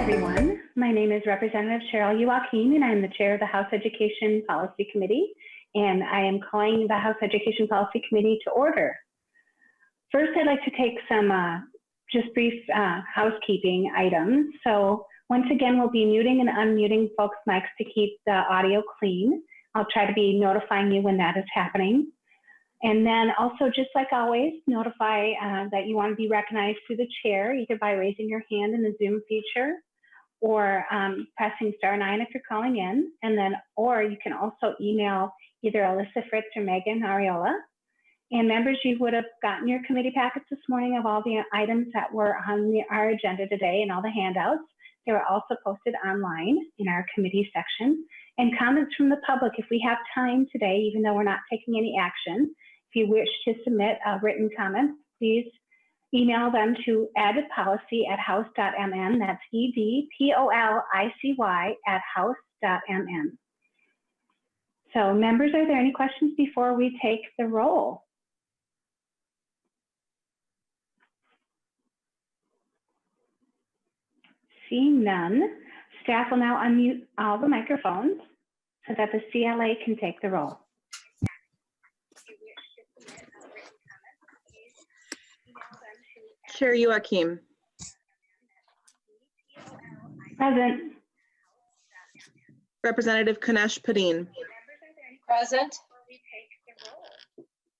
everyone. My name is Representative Cheryl Youakim, and I'm the chair of the House Education Policy Committee, and I am calling the House Education Policy Committee to order. First, I'd like to take some just brief housekeeping items. So once again, we'll be muting and unmuting folks' mics to keep the audio clean. I'll try to be notifying you when that is happening. And then also, just like always, notify that you want to be recognized through the chair, either by raising your hand in the Zoom feature or pressing *9 if you're calling in. And then, or you can also email either Alyssa Fritz or Megan Ariola. And members, you would have gotten your committee packets this morning of all the items that were on our agenda today and all the handouts. They were also posted online in our committee section. And comments from the public, if we have time today, even though we're not taking any action, if you wish to submit a written comment, please email them to edpolicy@house.mn. That's edpolicy@house.mn. So members, are there any questions before we take the roll? Seeing none, staff will now unmute all the microphones so that the CLA can take the roll. Chair Youakim. Present. Representative Kunesh Padin. Present.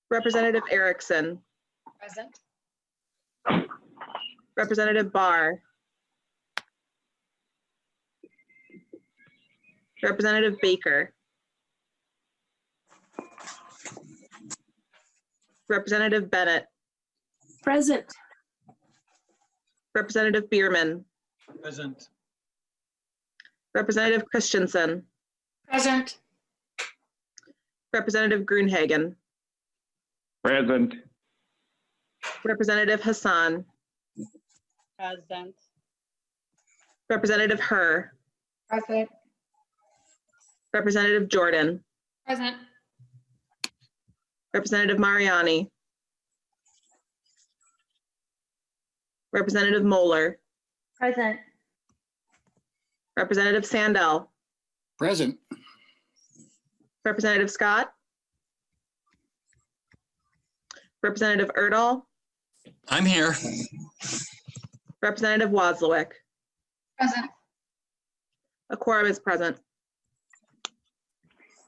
Representative Erickson. Present. Representative Barr. Representative Baker. Representative Bennett. Present. Representative Bierman. Present. Representative Christensen. Present. Representative Grunhagen. Present. Representative Hassan. Present. Representative Herr. Present. Representative Jordan. Present. Representative Mariani. Representative Moeller. Present. Representative Sandell. Present. Representative Scott. Representative Urdahl. I'm here. Representative Wozlowick. Present. A quorum is present.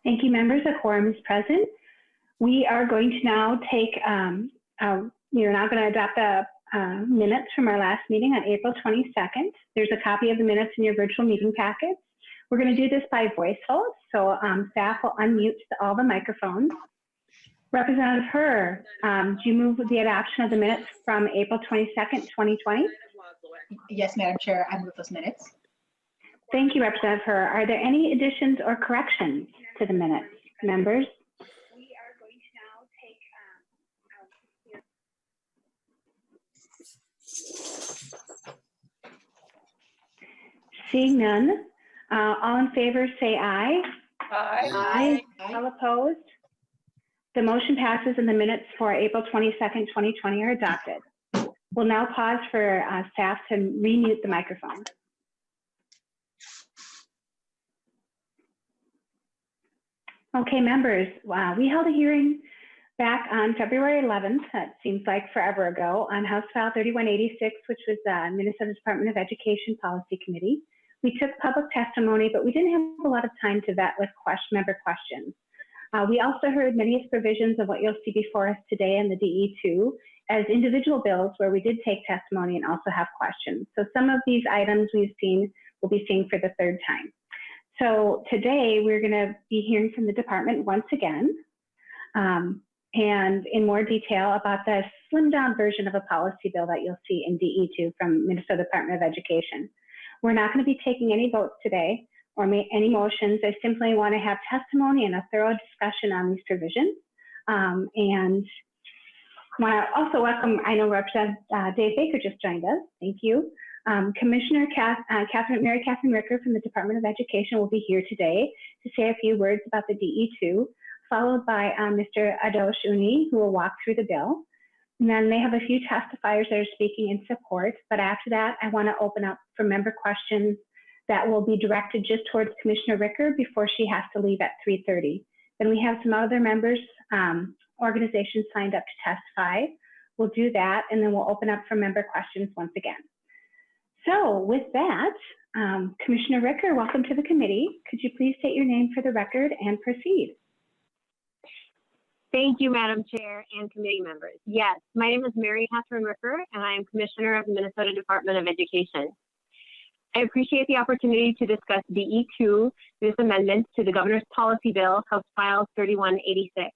Thank you, members. A quorum is present. We are going to now take, we are now going to adopt the minutes from our last meeting on April 22nd. There's a copy of the minutes in your virtual meeting packets. We're going to do this by voice vote, so staff will unmute all the microphones. Representative Herr, do you move the adoption of the minutes from April 22nd, 2020? Yes, Madam Chair, I move those minutes. Thank you, Representative Herr. Are there any additions or corrections to the minutes, members? We are going to now take seeing none, all in favor say aye. Aye. All opposed? The motion passes and the minutes for April 22nd, 2020 are adopted. We'll now pause for staff to remute the microphone. Okay, members, we held a hearing back on February 11th, that seems like forever ago, on House File 3186, which was the Minnesota Department of Education Policy Committee. We took public testimony, but we didn't have a lot of time to vet with member questions. We also heard many of the provisions of what you'll see before us today in the DE2 as individual bills where we did take testimony and also have questions. So some of these items we'll be seeing for the third time. So today we're going to be hearing from the department once again and in more detail about the slimmed down version of a policy bill that you'll see in DE2 from Minnesota Department of Education. We're not going to be taking any votes today or any motions. I simply want to have testimony and a thorough discussion on these provisions. And want to also welcome, I know Representative Dave Baker just joined us. Thank you. Commissioner Mary Catherine Ritter from the Department of Education will be here today to say a few words about the DE2, followed by Mr. Oceany, who will walk through the bill. And then they have a few testifiers that are speaking in support, but after that, I want to open up for member questions that will be directed just towards Commissioner Ritter before she has to leave at 3:30. Then we have some other members, organizations signed up to testify. We'll do that, and then we'll open up for member questions once again. So with that, Commissioner Ritter, welcome to the committee. Could you please state your name for the record and proceed? Thank you, Madam Chair and committee members. Yes, my name is Mary Catherine Ritter, and I am Commissioner of the Minnesota Department of Education. I appreciate the opportunity to discuss DE2, this amendment to the Governor's Policy Bill, House File 3186.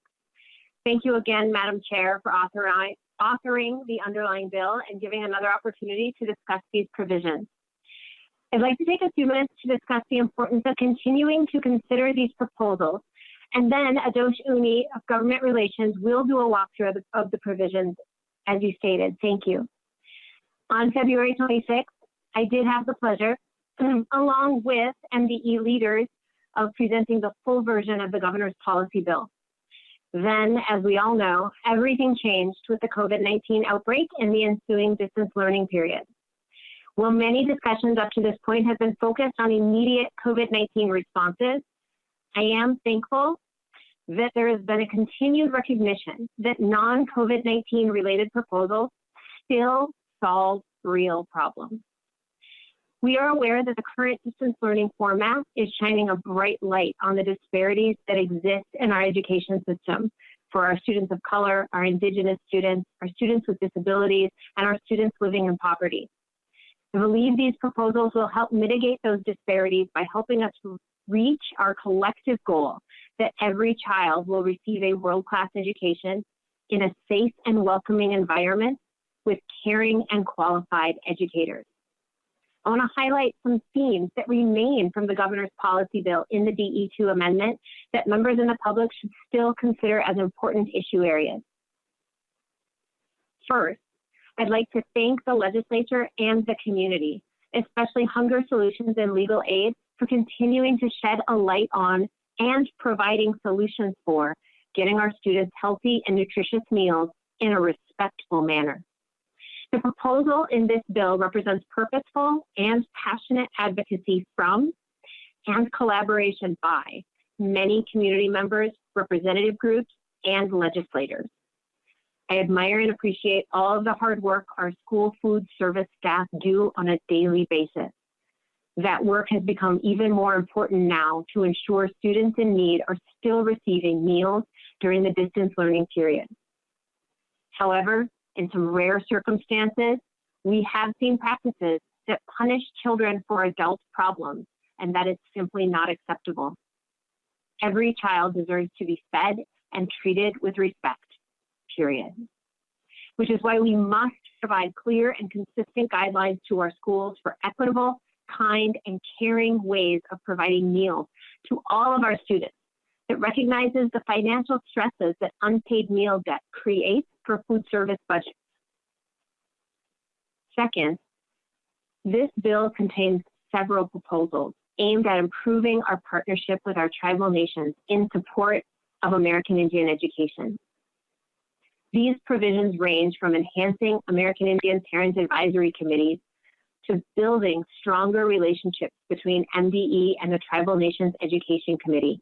Thank you again, Madam Chair, for authoring the underlying bill and giving another opportunity to discuss these provisions. I'd like to take a few minutes to discuss the importance of continuing to consider these proposals, and then Oceany of Government Relations will do a walkthrough of the provisions, as you stated. Thank you. On February 26th, I did have the pleasure, along with MDE leaders, of presenting the full version of the Governor's Policy Bill. Then, as we all know, everything changed with the COVID-19 outbreak and the ensuing distance learning period. While many discussions up to this point have been focused on immediate COVID-19 responses, I am thankful that there has been a continued recognition that non-COVID-19 related proposals still solve real problems. We are aware that the current distance learning format is shining a bright light on the disparities that exist in our education system for our students of color, our Indigenous students, our students with disabilities, and our students living in poverty. I believe these proposals will help mitigate those disparities by helping us reach our collective goal that every child will receive a world-class education in a safe and welcoming environment with caring and qualified educators. I want to highlight some themes that remain from the Governor's Policy Bill in the DE2 amendment that members in the public should still consider as important issue areas. First, I'd like to thank the legislature and the community, especially Hunger Solutions and Legal Aid, for continuing to shed a light on and providing solutions for getting our students healthy and nutritious meals in a respectful manner. The proposal in this bill represents purposeful and passionate advocacy from and collaboration by many community members, representative groups, and legislators. I admire and appreciate all of the hard work our school food service staff do on a daily basis. That work has become even more important now to ensure students in need are still receiving meals during the distance learning period. However, in some rare circumstances, we have seen practices that punish children for adult problems, and that is simply not acceptable. Every child deserves to be fed and treated with respect, period. Which is why we must provide clear and consistent guidelines to our schools for equitable, kind, and caring ways of providing meals to all of our students that recognizes the financial stresses that unpaid meal debt creates for food service budgets. Second, this bill contains several proposals aimed at improving our partnership with our tribal nations in support of American Indian education. These provisions range from enhancing American Indian Parent Advisory Committees to building stronger relationships between MDE and the Tribal Nations Education Committee,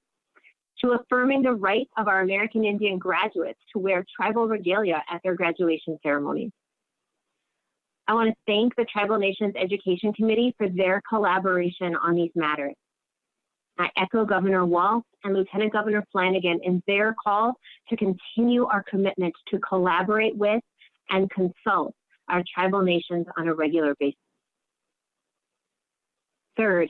to affirming the right of our American Indian graduates to wear tribal regalia at their graduation ceremonies. I want to thank the Tribal Nations Education Committee for their collaboration on these matters. I echo Governor Walz and Lieutenant Governor Flanagan in their call to continue our commitment to collaborate with and consult our tribal nations on a regular basis. Third,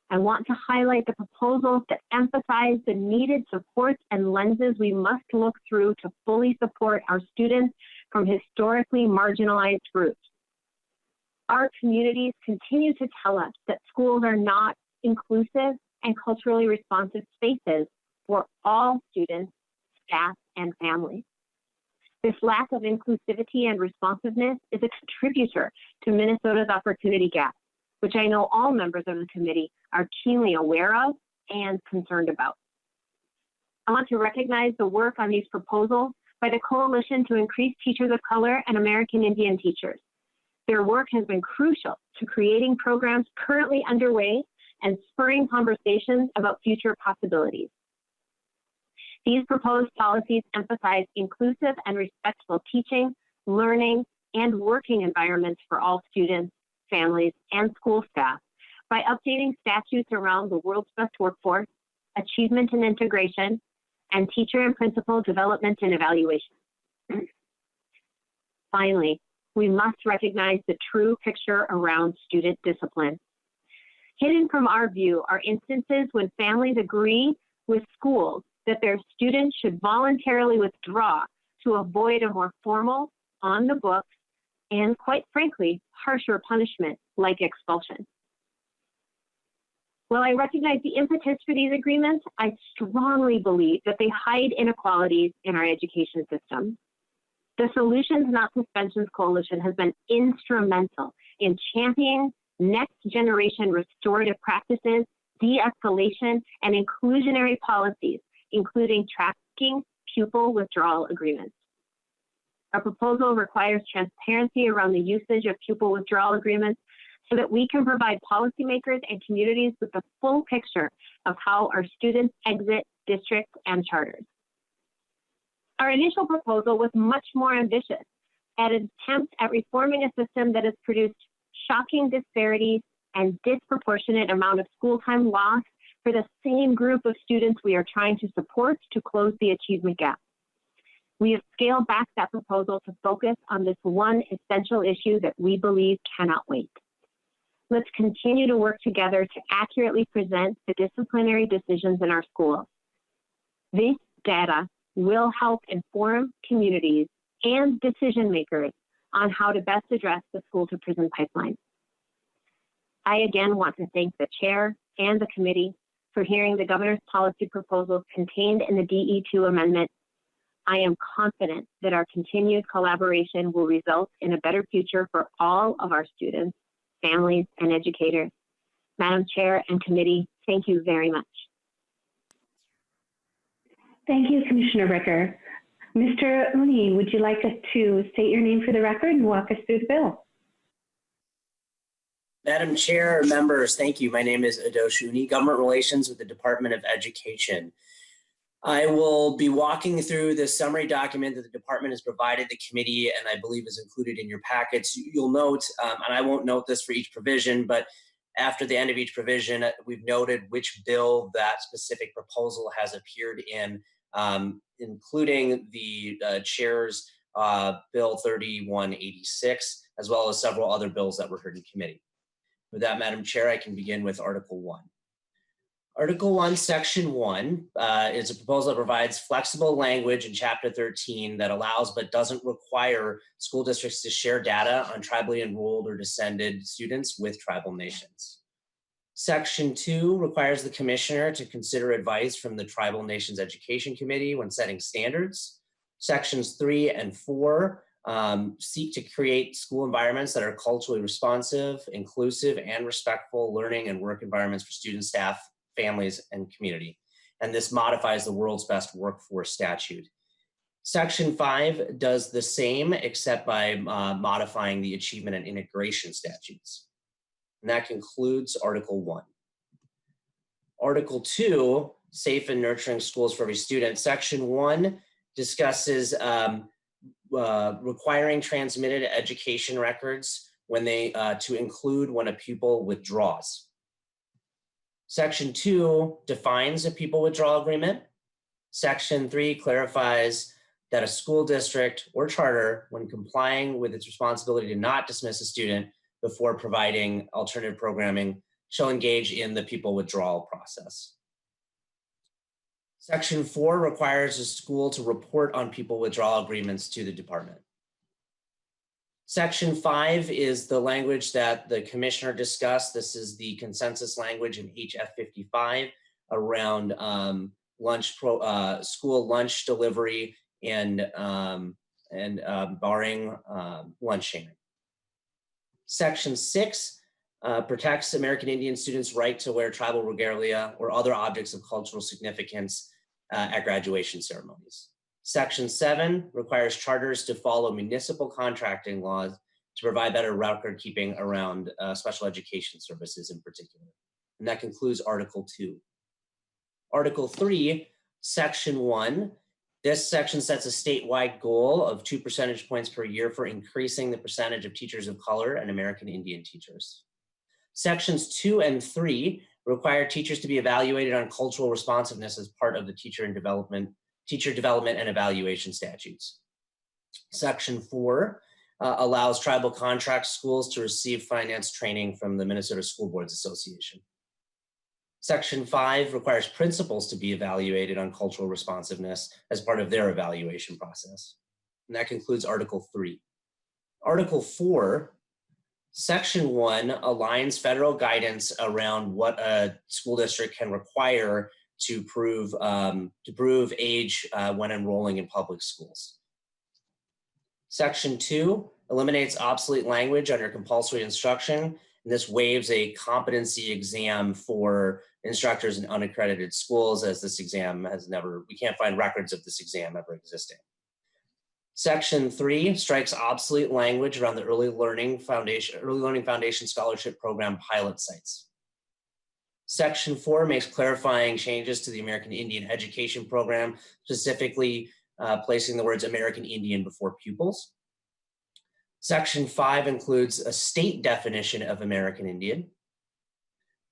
I want to highlight the proposals that emphasize the needed supports and lenses we must look through to fully support our students from historically marginalized groups. Our communities continue to tell us that schools are not inclusive and culturally responsive spaces for all students, staff, and families. This lack of inclusivity and responsiveness is a contributor to Minnesota's opportunity gap, which I know all members of the committee are keenly aware of and concerned about. I want to recognize the work on these proposals by the Coalition to Increase Teachers of Color and American Indian Teachers. Their work has been crucial to creating programs currently underway and spurring conversations about future possibilities. These proposed policies emphasize inclusive and respectful teaching, learning, and working environments for all students, families, and school staff by updating statutes around the world's best workforce, achievement and integration, and teacher and principal development and evaluation. Finally, we must recognize the true picture around student discipline. Hidden from our view are instances when families agree with schools that their students should voluntarily withdraw to avoid a more formal, on the books, and quite frankly, harsher punishment like expulsion. While I recognize the impetus for these agreements, I strongly believe that they hide inequalities in our education system. The Solutions Not Suspensions Coalition has been instrumental in championing next generation restorative practices, de-escalation, and inclusionary policies, including tracking pupil withdrawal agreements. Our proposal requires transparency around the usage of pupil withdrawal agreements so that we can provide policymakers and communities with the full picture of how our students exit districts and charters. Our initial proposal was much more ambitious at an attempt at reforming a system that has produced shocking disparities and disproportionate amount of school time loss for the same group of students we are trying to support to close the achievement gap. We have scaled back that proposal to focus on this one essential issue that we believe cannot wait. Let's continue to work together to accurately present the disciplinary decisions in our schools. This data will help inform communities and decision makers on how to best address the school to prison pipeline. I again want to thank the chair and the committee for hearing the governor's policy proposals contained in the DE2 amendment. I am confident that our continued collaboration will result in a better future for all of our students, families, and educators. Madam Chair and committee, thank you very much. Thank you, Commissioner Ritter. Mr. Uni, would you like us to state your name for the record and walk us through the bill? Madam Chair, members, thank you. My name is Oceany, Government Relations with the Department of Education. I will be walking through the summary document that the department has provided the committee and I believe is included in your packets. You'll note, and I won't note this for each provision, but after the end of each provision, we've noted which bill that specific proposal has appeared in, including the chair's Bill 3186, as well as several other bills that were heard in committee. With that, Madam Chair, I can begin with Article 1. Article 1, Section 1 is a proposal that provides flexible language in Chapter 13 that allows but doesn't require school districts to share data on tribally enrolled or descended students with tribal nations. Section 2 requires the commissioner to consider advice from the Tribal Nations Education Committee when setting standards. Sections 3 and 4 seek to create school environments that are culturally responsive, inclusive, and respectful learning and work environments for students, staff, families, and community. And this modifies the World's Best Workforce Statute. Section 5 does the same, except by modifying the achievement and integration statutes. And that concludes Article 1. Article 2, Safe and Nurturing Schools for Every Student. Section 1 discusses requiring transmitted education records when they to include when a pupil withdraws. Section 2 defines a pupil withdrawal agreement. Section 3 clarifies that a school district or charter, when complying with its responsibility to not dismiss a student before providing alternative programming, shall engage in the pupil withdrawal process. Section 4 requires a school to report on pupil withdrawal agreements to the department. Section 5 is the language that the commissioner discussed. This is the consensus language in HF 55 around school lunch delivery and barring lunch sharing. Section 6 protects American Indian students' right to wear tribal regalia or other objects of cultural significance at graduation ceremonies. Section 7 requires charters to follow municipal contracting laws to provide better record keeping around special education services in particular. And that concludes Article 2. Article 3, Section 1. This section sets a statewide goal of 2 percentage points per year for increasing the percentage of teachers of color and American Indian teachers. Sections 2 and 3 require teachers to be evaluated on cultural responsiveness as part of the teacher development and evaluation statutes. Section 4 allows tribal contract schools to receive finance training from the Minnesota School Boards Association. Section 5 requires principals to be evaluated on cultural responsiveness as part of their evaluation process. And that concludes Article 3. Article 4, Section 1 aligns federal guidance around what a school district can require to prove age when enrolling in public schools. Section 2 eliminates obsolete language under compulsory instruction, and this waives a competency exam for instructors in unaccredited schools, as this exam has we can't find records of this exam ever existing. Section 3 strikes obsolete language around the Early Learning Foundation Scholarship Program pilot sites. Section 4 makes clarifying changes to the American Indian Education Program, specifically placing the words American Indian before pupils. Section 5 includes a state definition of American Indian.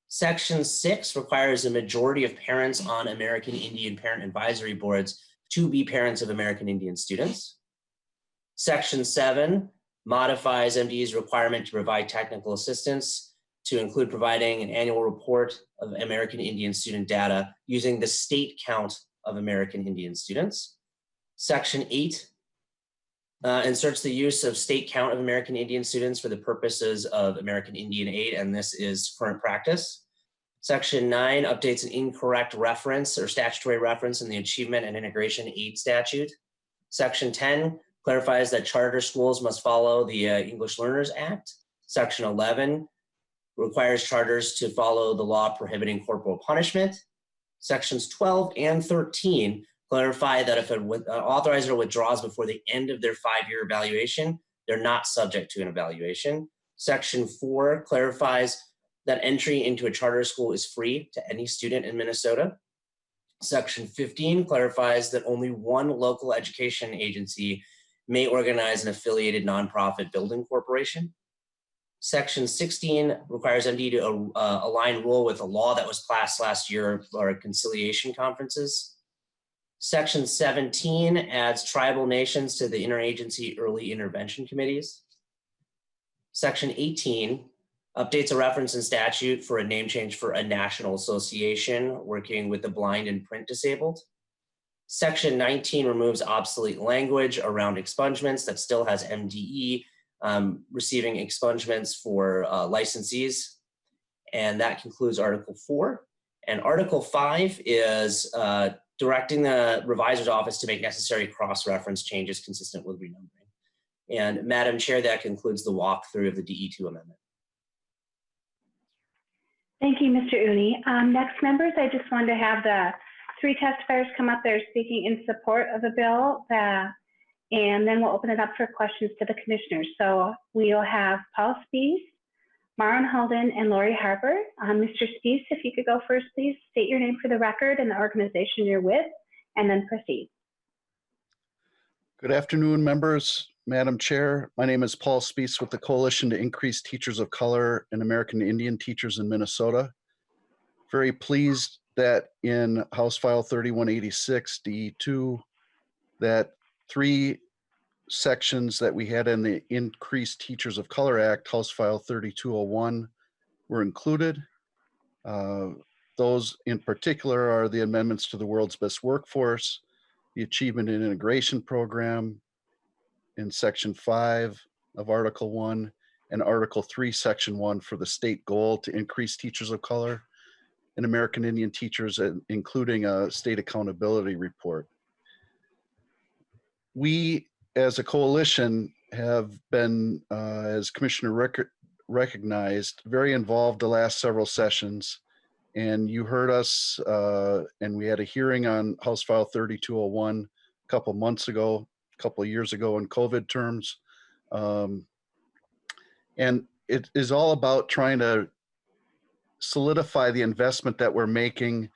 Section 6 requires a majority of parents on American Indian parent advisory boards to be parents of American Indian students. Section 7 modifies MDE's requirement to provide technical assistance to include providing an annual report of American Indian student data using the state count of American Indian students. Section 8 inserts the use of state count of American Indian students for the purposes of American Indian Aid, and this is current practice. Section 9 updates an incorrect reference or statutory reference in the Achievement and Integration Aid statute. Section 10 clarifies that charter schools must follow the English Learners Act. Section 11 requires charters to follow the law prohibiting corporal punishment. Sections 12 and 13 clarify that if an authorizer withdraws before the end of their 5-year evaluation, they're not subject to an evaluation. Section 4 clarifies that entry into a charter school is free to any student in Minnesota. Section 15 clarifies that only one local education agency may organize an affiliated nonprofit building corporation. Section 16 requires MD to align rule with a law that was passed last year for conciliation conferences. Section 17 adds tribal nations to the interagency early intervention committees. Section 18 updates a reference in statute for a name change for a national association working with the blind and print disabled. Section 19 removes obsolete language around expungements that still has MDE receiving expungements for licensees. And that concludes Article 4. And Article 5 is directing the revisor's office to make necessary cross-reference changes consistent with renumbering. And Madam Chair, that concludes the walkthrough of the DE2 amendment. Thank you, Mr. Uni. Next, members, I just wanted to have the 3 testifiers come up there speaking in support of the bill, and then we'll open it up for questions to the commissioners. So we'll have Paul Spies, Maren Holden, and Laurie Harper. Mr. Spies, if you could go first, please state your name for the record and the organization you're with, and then proceed. Good afternoon, members. Madam Chair, my name is Paul Spies with the Coalition to Increase Teachers of Color and American Indian Teachers in Minnesota. Very pleased that in House File 3186 DE2, that 3 sections that we had in the Increased Teachers of Color Act, House File 3201, were included. Those in particular are the amendments to the World's Best Workforce, the Achievement and Integration Program in Section 5 of Article 1, and Article 3, Section 1 for the state goal to increase teachers of color and American Indian teachers, including a state accountability report. We, as a coalition, have been, as Commissioner Ritter recognized, very involved the last several sessions. And you heard us, and we had a hearing on House File 3201 a couple months ago, a couple of years ago in COVID terms. And it is all about trying to solidify the investment that we're making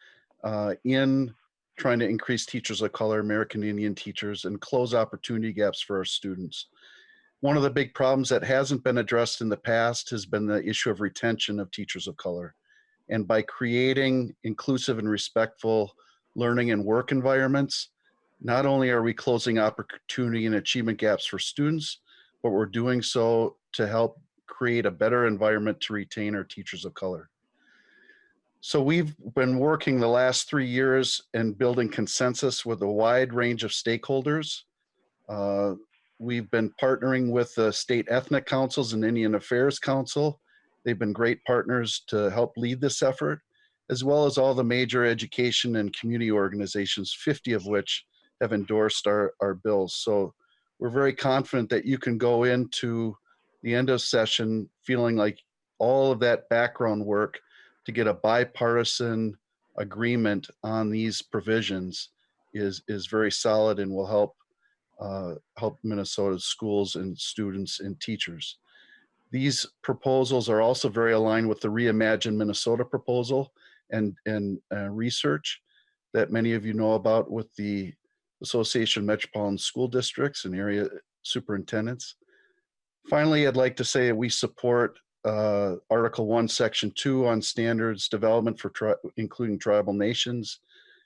in trying to increase teachers of color, American Indian teachers, and close opportunity gaps for our students. One of the big problems that hasn't been addressed in the past has been the issue of retention of teachers of color. And by creating inclusive and respectful learning and work environments, not only are we closing opportunity and achievement gaps for students, but we're doing so to help create a better environment to retain our teachers of color. So we've been working the last 3 years and building consensus with a wide range of stakeholders. We've been partnering with the state ethnic councils and Indian Affairs Council. They've been great partners to help lead this effort, as well as all the major education and community organizations, 50 of which have endorsed our bills. So we're very confident that you can go into the end of session feeling like all of that background work to get a bipartisan agreement on these provisions is very solid and will help Minnesota's schools and students and teachers. These proposals are also very aligned with the Reimagine Minnesota proposal and research that many of you know about with the Association of Metropolitan School Districts and area superintendents. Finally, I'd like to say that we support Article 1, Section 2 on standards development for including tribal nations,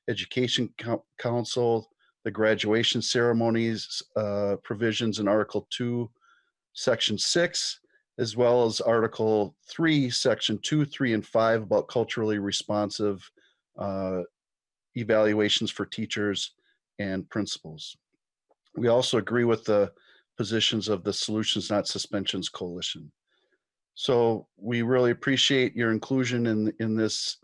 Education Council, the graduation ceremonies provisions in Article 2, Section 6, as well as Article 3, Section 2, 3, and 5 about culturally responsive evaluations for teachers and principals. We also agree with the positions of the Solutions Not Suspensions Coalition. So we really appreciate your inclusion in this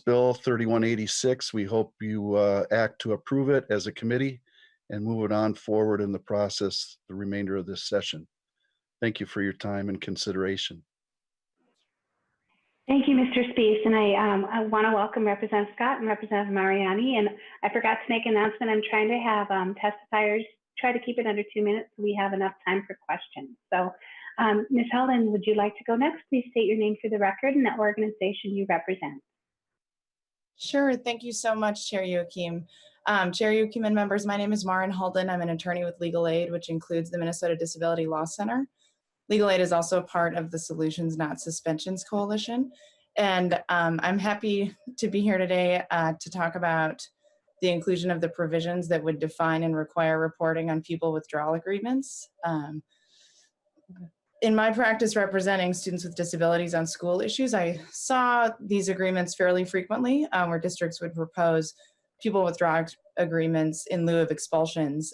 bill 3186. We hope you act to approve it as a committee and move it on forward in the process the remainder of this session. Thank you for your time and consideration. Thank you, Mr. Spees. And I want to welcome Representative Scott and Representative Mariani. And I forgot to make an announcement. I'm trying to have testifiers try to keep it under 2 minutes so we have enough time for questions. So Ms. Holden, would you like to go next? Please state your name for the record and the organization you represent. Sure. Thank you so much, Chair Youakim. Chair Youakim and members, my name is Maren Holden. I'm an attorney with Legal Aid, which includes the Minnesota Disability Law Center. Legal Aid is also a part of the Solutions Not Suspensions Coalition. And I'm happy to be here today to talk about the inclusion of the provisions that would define and require reporting on pupil withdrawal agreements. In my practice representing students with disabilities on school issues, I saw these agreements fairly frequently where districts would propose pupil withdrawal agreements in lieu of expulsions,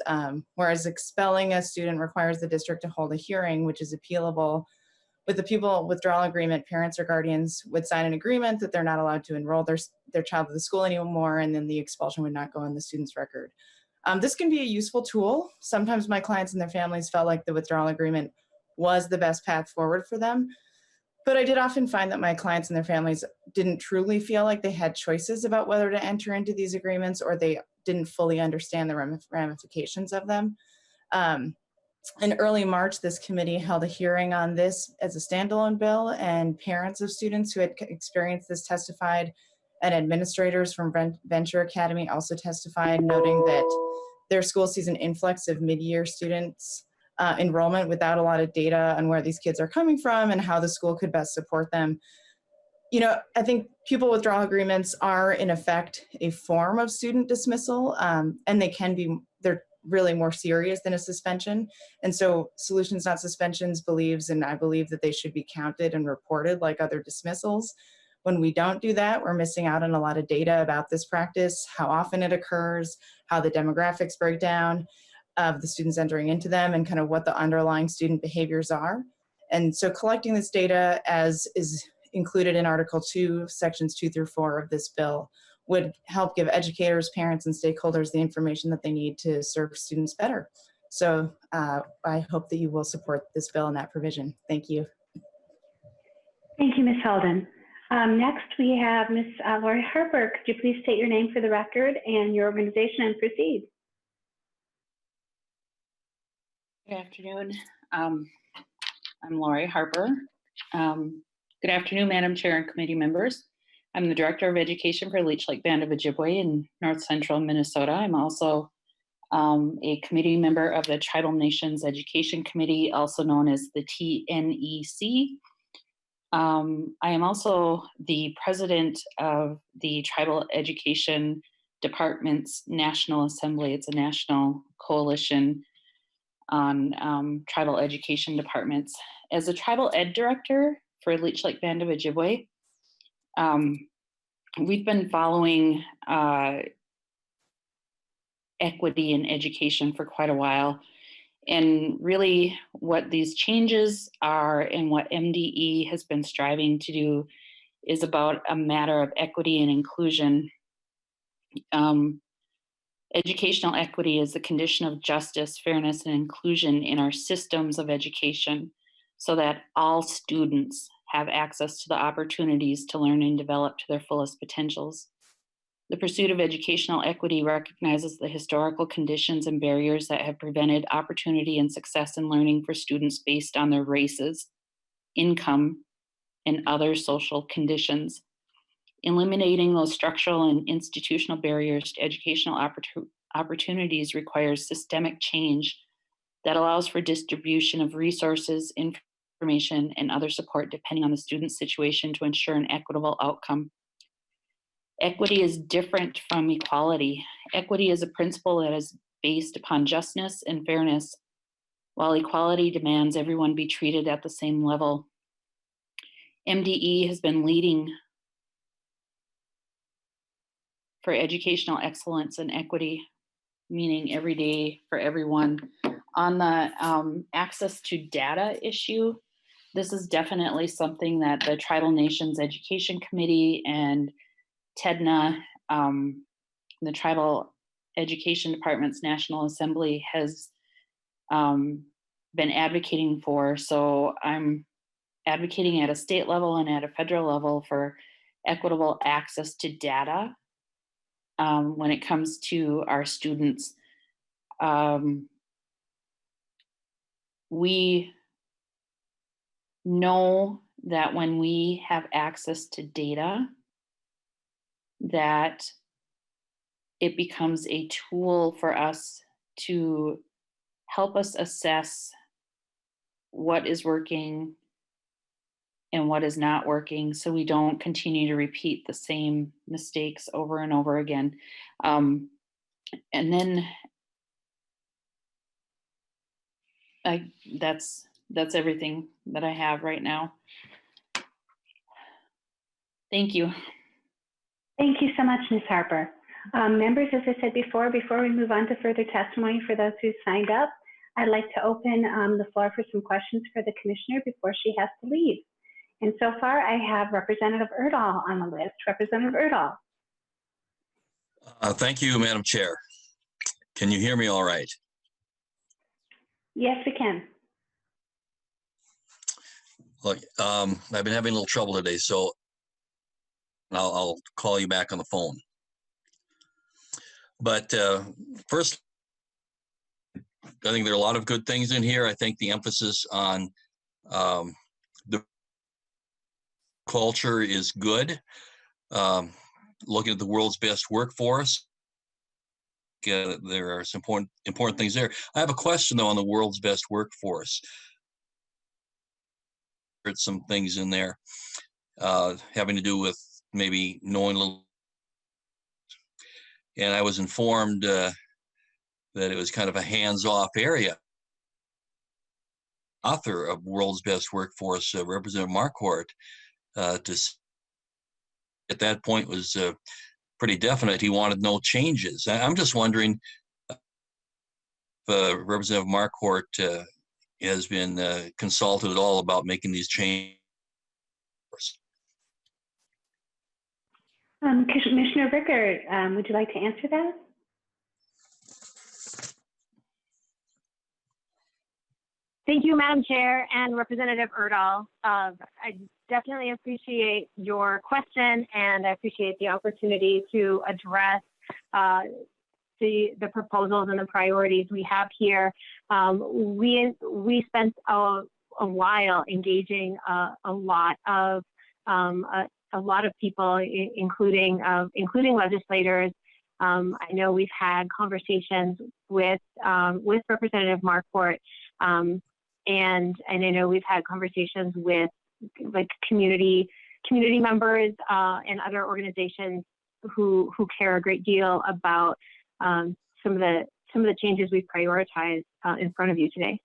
whereas expelling a student requires the district to hold a hearing, which is appealable. With the pupil withdrawal agreement, parents or guardians would sign an agreement that they're not allowed to enroll their child at the school anymore, and then the expulsion would not go on the student's record. This can be a useful tool. Sometimes my clients and their families felt like the withdrawal agreement was the best path forward for them. But I did often find that my clients and their families didn't truly feel like they had choices about whether to enter into these agreements, or they didn't fully understand the ramifications of them. In early March, this committee held a hearing on this as a standalone bill, and parents of students who had experienced this testified, and administrators from Venture Academy also testified, noting that their school sees an influx of mid-year students enrollment without a lot of data on where these kids are coming from and how the school could best support them. You know, I think pupil withdrawal agreements are in effect a form of student dismissal, and they're really more serious than a suspension. And so Solutions Not Suspensions believes, and I believe, that they should be counted and reported like other dismissals. When we don't do that, we're missing out on a lot of data about this practice, how often it occurs, how the demographics break down of the students entering into them, and kind of what the underlying student behaviors are. And so collecting this data, as is included in Article 2, Sections 2 through 4 of this bill, would help give educators, parents, and stakeholders the information that they need to serve students better. So I hope that you will support this bill and that provision. Thank you. Thank you, Ms. Holden. Next, we have Ms. Laurie Harper. Could you please state your name for the record and your organization and proceed? Good afternoon. I'm Laurie Harper. Good afternoon, Madam Chair and committee members. I'm the Director of Education for Leech Lake Band of Ojibwe in North Central Minnesota. I'm also a committee member of the Tribal Nations Education Committee, also known as the TNEC. I am also the president of the Tribal Education Department's National Assembly. It's a national coalition on tribal education departments. As a tribal ed director for Leech Lake Band of Ojibwe, we've been following equity in education for quite a while. And really what these changes are and what MDE has been striving to do is about a matter of equity and inclusion. Educational equity is the condition of justice, fairness, and inclusion in our systems of education so that all students have access to the opportunities to learn and develop to their fullest potentials. The pursuit of educational equity recognizes the historical conditions and barriers that have prevented opportunity and success in learning for students based on their races, income, and other social conditions. Eliminating those structural and institutional barriers to educational opportunities requires systemic change that allows for distribution of resources, information, and other support depending on the student's situation to ensure an equitable outcome. Equity is different from equality. Equity is a principle that is based upon justness and fairness, while equality demands everyone be treated at the same level. MDE has been leading for educational excellence and equity, meaning every day for everyone. On the access to data issue, this is definitely something that the Tribal Nations Education Committee and TEDNA, the Tribal Education Department's National Assembly, has been advocating for. So I'm advocating at a state level and at a federal level for equitable access to data when it comes to our students. We know that when we have access to data, that it becomes a tool for us to help us assess what is working and what is not working, so we don't continue to repeat the same mistakes over and over again. And then that's everything that I have right now. Thank you. Thank you so much, Ms. Harper. Members, as I said before we move on to further testimony for those who signed up, I'd like to open the floor for some questions for the commissioner before she has to leave. And so far, I have Representative Urdahl on the list. Representative Urdahl. Thank you, Madam Chair. Can you hear me all right? Yes, we can. Look, I've been having a little trouble today, so I'll call you back on the phone. But first, I think there are a lot of good things in here. I think the emphasis on the culture is good. Looking at the world's best workforce, there are some important things there. I have a question though on the world's best workforce. There's some things in there having to do with maybe knowing a little. And I was informed that it was kind of a hands-off area. Author of World's Best Workforce, Representative Marquardt, at that point was pretty definite. He wanted no changes. I'm just wondering if Representative Marquardt has been consulted at all about making these changes. Commissioner Ritter, would you like to answer that? Thank you, Madam Chair and Representative Urdahl. I definitely appreciate your question, and I appreciate the opportunity to address the proposals and the priorities we have here. We spent a while engaging a lot of people, including legislators. I know we've had conversations with Representative Marquardt, and I know we've had conversations with like community members and other organizations who care a great deal about some of the changes we've prioritized in front of you today.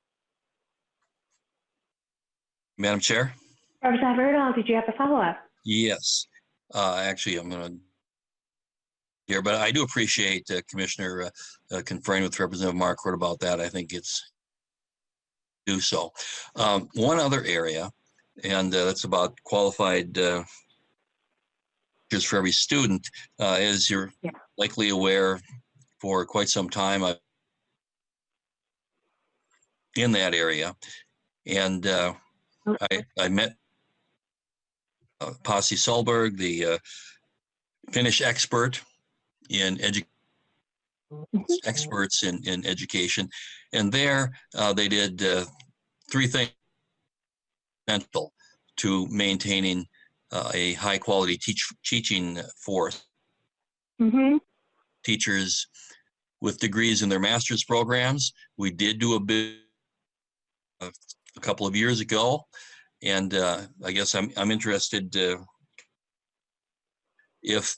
Madam Chair? Representative Urdahl, did you have a follow-up? Yes. Actually, I'm going to here, but I do appreciate Commissioner conferring with Representative Marquardt about that. I think it's do so. One other area, and that's about qualified teachers for every student. As you're likely aware, for quite some time, I've in that area, and I met Pasi Solberg, the Finnish expert in experts in education, and there they did 3 things essential to maintaining a high quality teaching force. Teachers with degrees in their master's programs. We did do a bit a couple of years ago, and I guess I'm interested if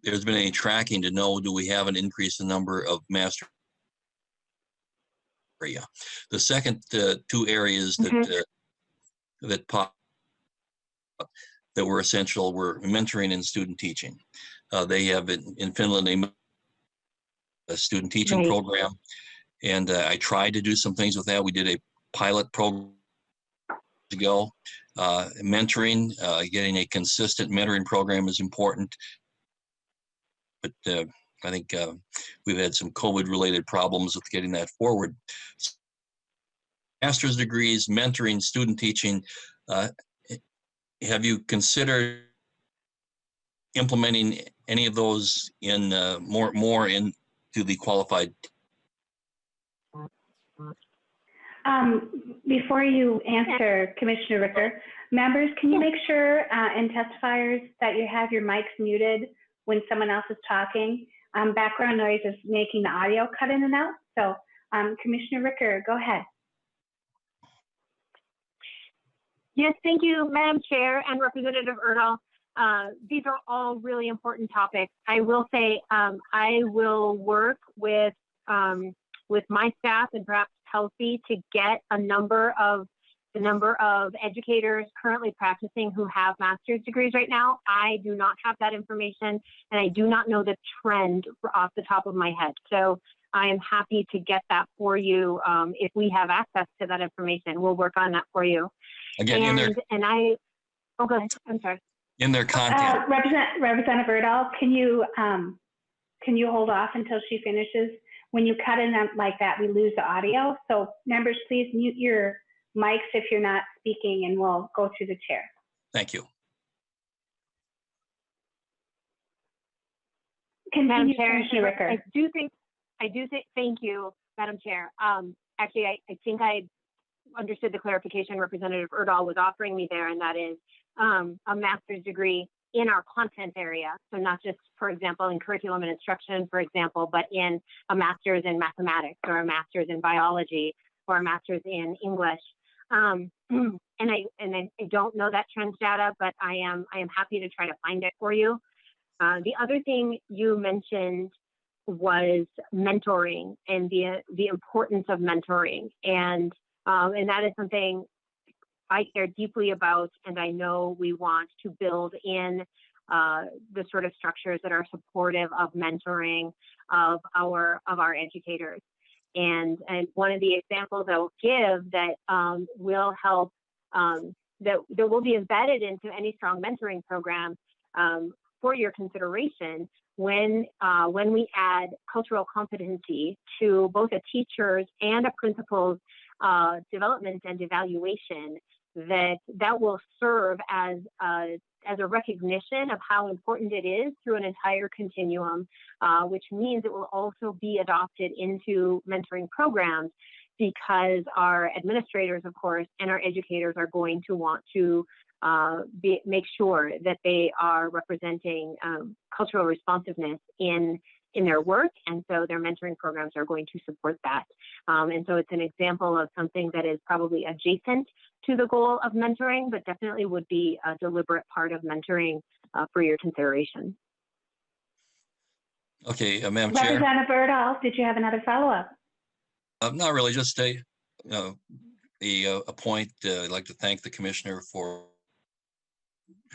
there's been any tracking to know, do we have an increase in the number of master area? The second 2 areas that that were essential were mentoring and student teaching. They have in Finland a student teaching program, and I tried to do some things with that. We did a pilot program ago. Mentoring, getting a consistent mentoring program is important. But I think we've had some COVID-related problems with getting that forward. Master's degrees, mentoring, student teaching. Have you considered implementing any of those in more into the qualified? Before you answer, Commissioner Ritter, members, can you make sure and testifiers that you have your mics muted when someone else is talking? Background noise is making the audio cut in and out. So Commissioner Ritter, go ahead. Yes, thank you, Madam Chair and Representative Urdahl. These are all really important topics. I will say I will work with my staff and perhaps Kelsey to get the number of educators currently practicing who have master's degrees right now. I do not have that information, and I do not know the trend off the top of my head. So I am happy to get that for you if we have access to that information. We'll work on that for you. Again, oh, go ahead. I'm sorry. In their content. Representative Urdahl, can you hold off until she finishes? When you cut in like that, we lose the audio. So members, please mute your mics if you're not speaking, and we'll go through the chair. Thank you. Madam Chair, I do think, thank you, Madam Chair. Actually, I think I understood the clarification Representative Urdahl was offering me there, and that is a master's degree in our content area. So not just, for example, in curriculum and instruction, for example, but in a master's in mathematics or a master's in biology or a master's in English. And I don't know that trends data, but I am happy to try to find it for you. The other thing you mentioned was mentoring and the importance of mentoring, and that is something I care deeply about, and I know we want to build in the sort of structures that are supportive of mentoring of our educators. And one of the examples I will give that will help, that will be embedded into any strong mentoring program for your consideration when we add cultural competency to both a teacher's and a principal's development and evaluation, that will serve as as a recognition of how important it is through an entire continuum, which means it will also be adopted into mentoring programs, because our administrators, of course, and our educators are going to want to make sure that they are representing cultural responsiveness in their work, and so their mentoring programs are going to support that. And so it's an example of something that is probably adjacent to the goal of mentoring, but definitely would be a deliberate part of mentoring for your consideration. Okay, Madam Chair. Representative Urdahl, did you have another follow-up? Not really, just a point. I'd like to thank the commissioner for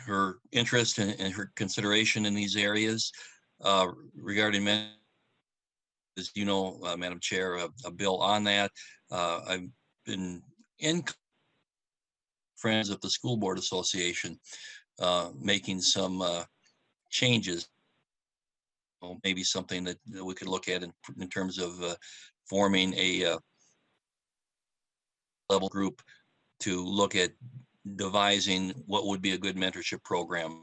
her interest and her consideration in these areas regarding, as you know, Madam Chair, a bill on that. I've been in friends of the School Board Association making some changes. Well, maybe something that we could look at in terms of forming a level group to look at devising what would be a good mentorship program in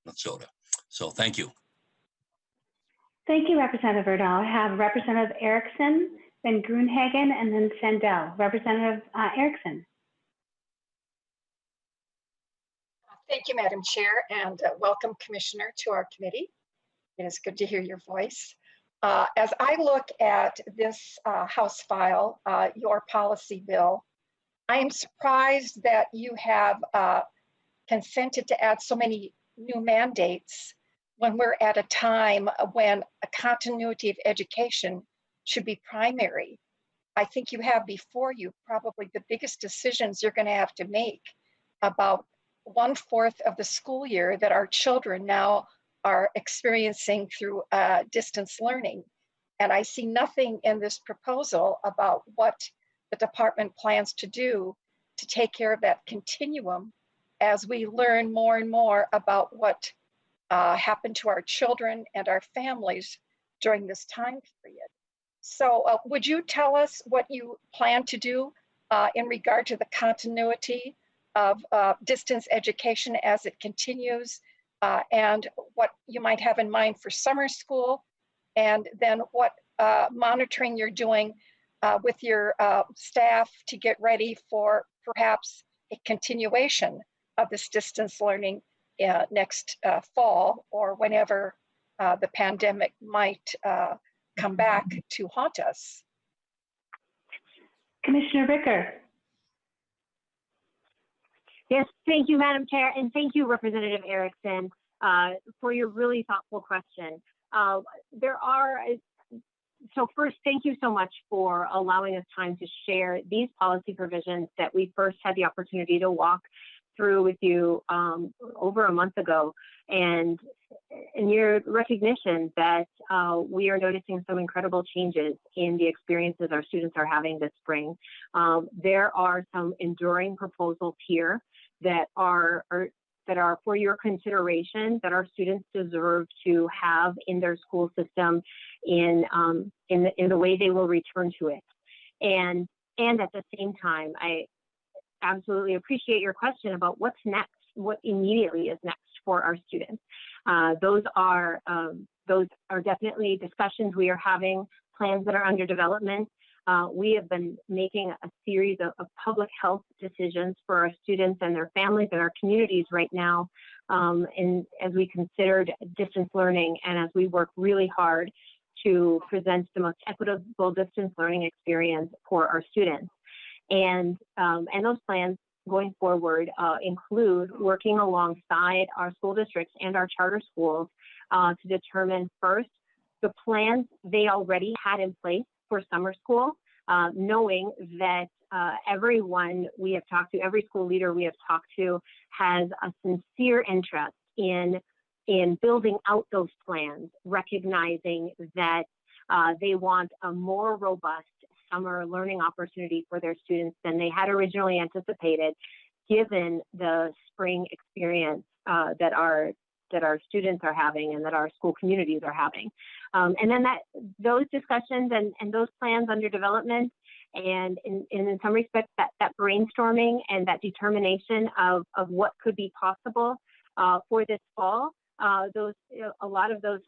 Minnesota. So thank you. Thank you, Representative Urdahl. I have Representative Erickson, then Grunhagen, and then Sandell. Representative Erickson. Thank you, Madam Chair, and welcome, Commissioner, to our committee. It is good to hear your voice. As I look at this House file, your policy bill, I am surprised that you have consented to add so many new mandates when we're at a time when a continuity of education should be primary. I think you have before you probably the biggest decisions you're going to have to make about 1/4 of the school year that our children now are experiencing through distance learning. And I see nothing in this proposal about what the department plans to do to take care of that continuum as we learn more and more about what happened to our children and our families during this time period. So would you tell us what you plan to do in regard to the continuity of distance education as it continues, and what you might have in mind for summer school, and then what monitoring you're doing with your staff to get ready for perhaps a continuation of this distance learning next fall, or whenever the pandemic might come back to haunt us. Commissioner Ritter. Yes, thank you, Madam Chair, and thank you, Representative Erickson, for your really thoughtful question. So first, thank you so much for allowing us time to share these policy provisions that we first had the opportunity to walk through with you over a month ago, and your recognition that we are noticing some incredible changes in the experiences our students are having this spring. There are some enduring proposals here that are for your consideration, that our students deserve to have in their school system in the way they will return to it. And at the same time, I absolutely appreciate your question about what's next, what immediately is next for our students. Those are definitely discussions we are having, plans that are under development. We have been making a series of public health decisions for our students and their families and our communities right now, and as we considered distance learning, and as we work really hard to present the most equitable distance learning experience for our students. And those plans going forward include working alongside our school districts and our charter schools to determine first the plans they already had in place for summer school, knowing that everyone we have talked to, every school leader we have talked to, has a sincere interest in building out those plans, recognizing that they want a more robust summer learning opportunity for their students than they had originally anticipated, given the spring experience that our students are having and that our school communities are having. And then those discussions and those plans under development And in some respects, that brainstorming and that determination of what could be possible for this fall, a lot of those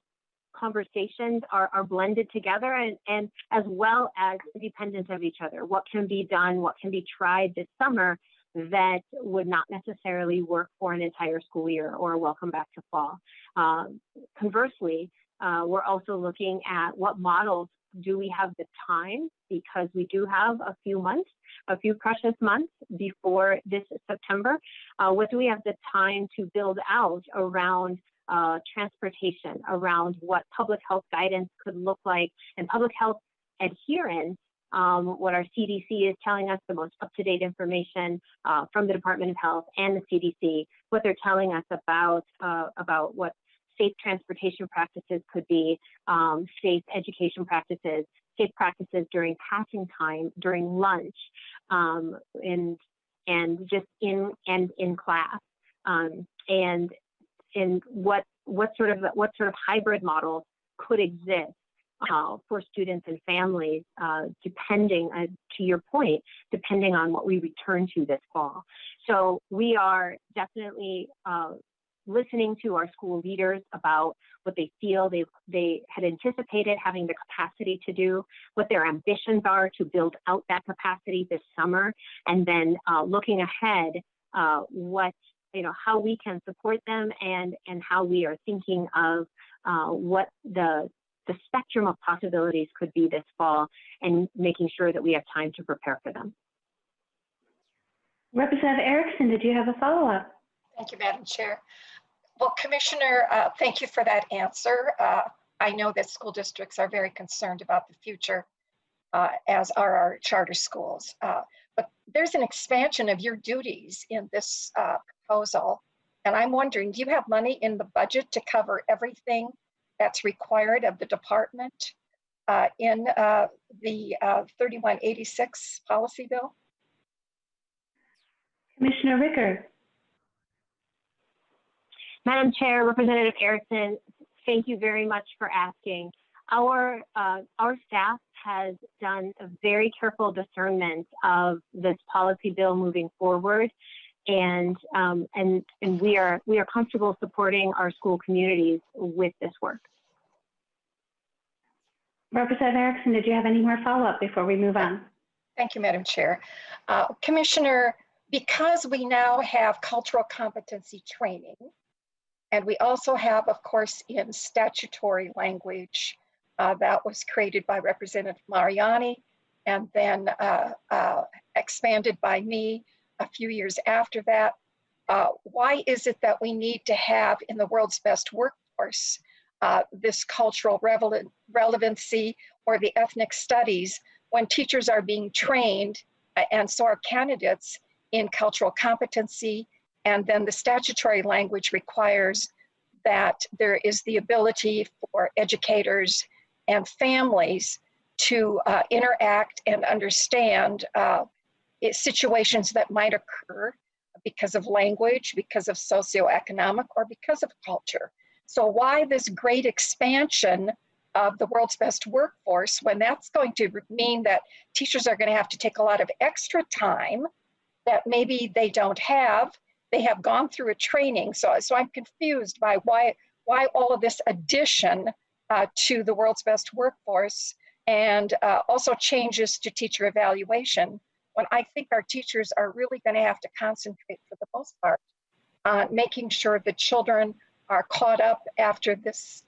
conversations are blended together and as well as independent of each other. What can be done, what can be tried this summer that would not necessarily work for an entire school year or a welcome back to fall. Conversely, we're also looking at what models do we have the time, because we do have a few precious months before this September. What do we have the time to build out around transportation, around what public health guidance could look like, and public health adherence, what our CDC is telling us, the most up-to-date information from the Department of Health and the CDC, what they're telling us about what safe transportation practices could be, safe education practices, safe practices during passing time, during lunch, and just in class, and what sort of hybrid models could exist for students and families, depending, to your point, depending on what we return to this fall. So we are definitely listening to our school leaders about what they feel they had anticipated having the capacity to do, what their ambitions are to build out that capacity this summer, and then looking ahead, how we can support them and how we are thinking of what the spectrum of possibilities could be this fall, and making sure that we have time to prepare for them. Representative Erickson, did you have a follow-up? Thank you, Madam Chair. Well, Commissioner, thank you for that answer. I know that school districts are very concerned about the future, as are our charter schools. But there's an expansion of your duties in this proposal. And I'm wondering, do you have money in the budget to cover everything that's required of the department in the 3186 policy bill? Commissioner Ritter. Madam Chair, Representative Erickson, thank you very much for asking. Our staff has done a very careful discernment of this policy bill moving forward, and we are comfortable supporting our school communities with this work. Representative Erickson, did you have any more follow-up before we move on? Thank you, Madam Chair. Commissioner, because we now have cultural competency training, and we also have, of course, in statutory language that was created by Representative Mariani and then expanded by me a few years after that. Why is it that we need to have in the world's best workforce this cultural relevancy or the ethnic studies when teachers are being trained, and so are candidates, in cultural competency? And then the statutory language requires that there is the ability for educators and families to interact and understand situations that might occur because of language, because of socioeconomic, or because of culture. So why this great expansion of the world's best workforce when that's going to mean that teachers are going to have to take a lot of extra time that maybe they don't have? They have gone through a training. So I'm confused by why all of this addition to the world's best workforce, and also changes to teacher evaluation, when I think our teachers are really going to have to concentrate, for the most part, on making sure the children are caught up after this